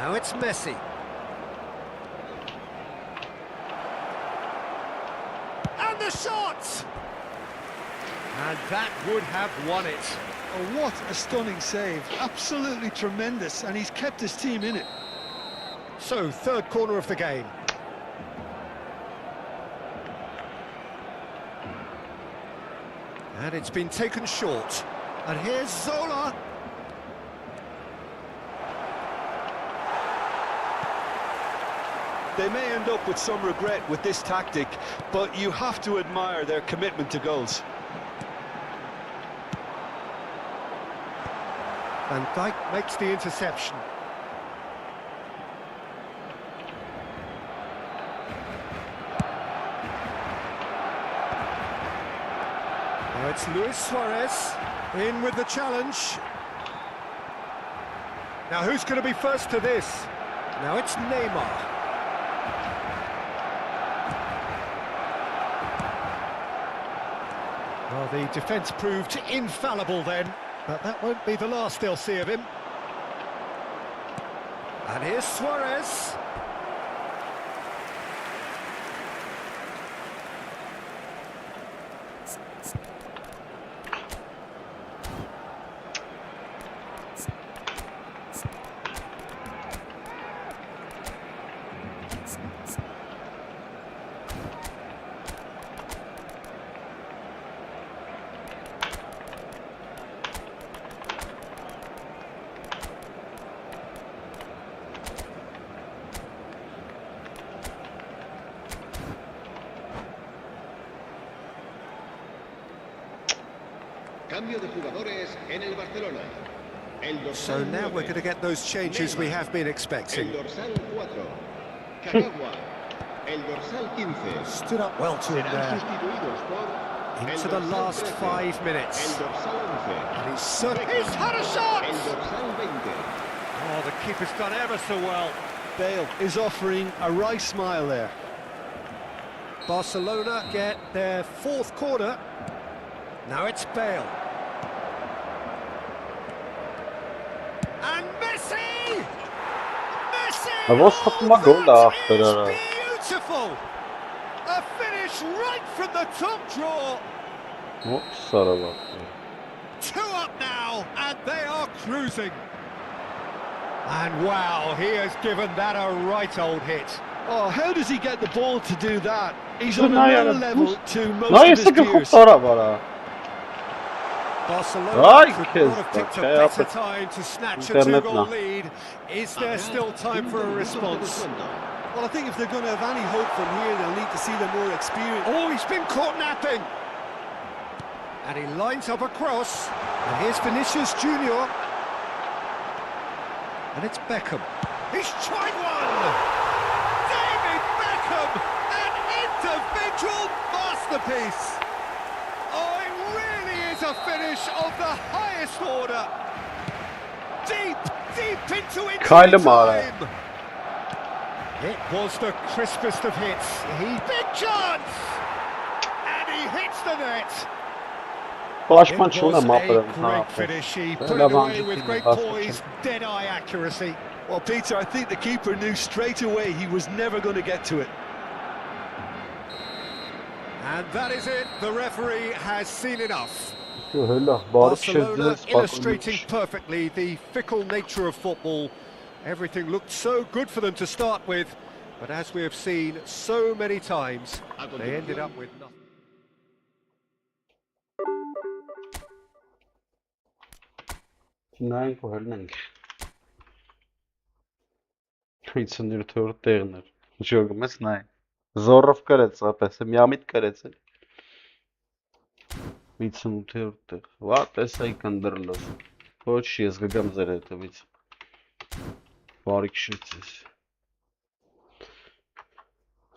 Now it's Messi. And the shot! And that would have won it. Oh, what a stunning save. Absolutely tremendous, and he's kept his team in it. So, third corner of the game. And it's been taken short. And here's Zola. They may end up with some regret with this tactic, but you have to admire their commitment to goals. Van Dijk makes the interception. Now it's Luis Suarez in with the challenge. Now who's going to be first to this? Now it's Neymar. Well, the defence proved infallible then, but that won't be the last they'll see of him. And here's Suarez. Cambio de jugadores en el Barcelona. So now we're going to get those changes we have been expecting. El dorsal 4. Kagawa. El dorsal 15. Stood up well to him Serán there. sustituidos por Into el the dorsal last 13, 5 minutes. El dorsal 11. And he's had a shot! El dorsal 20. Oh, the keeper's done ever so well. Bale is offering a right smile there. Barcelona get their fourth corner. Now it's Bale. And Messi! Messi! I was talking about goal That after. is beautiful! A finish right from the top draw. What sort of? 2 up now, and they are cruising. And wow, he has given that a right old hit. Oh, how does he get the ball to do that? He's So on now another you're- level to most No of his jest tego peers. chłoptora, bara. Barcelona Right, could kids, not have picked a okay, better up time to snatch a internet 2-goal now. lead. Is there still time for a response? Well, I think if they're going to have any hope from here, they'll need to see the more experienced. Oh, he's been caught napping. And he lines up a cross. And here's Vinicius Junior. And it's Beckham. He's tried one! David Beckham! An individual masterpiece! Oh, it really is a finish of the highest order. Deep into Kinda injury mara. time. It was the crispest of hits. Big chance! And he hits the net. Flash It punch was una mapă a de great finish. He put it Levan away with Jitin great basta poise, dead-eye accuracy. Well, Peter, I think the keeper knew straight away he was never going to get to it. And that is it. The referee has seen enough. Hölla, bara Barcelona köşede illustrating perfectly the fickle nature of football. Everything looked so good for them to start with, but as we have seen so many times, they ended up with nothing. Նայենք ու հելնենք։ 58-րդ տեղն էր։ Ժողը մեծ նայ։ Զորով կրեց, ապես է միամիտ կրեց էլ։ 58-րդ տեղ։ Վա, տեսայի կնդրլոս։ Ոչ, ես գգամ ձեր հետևից։ Բարի քշեցես։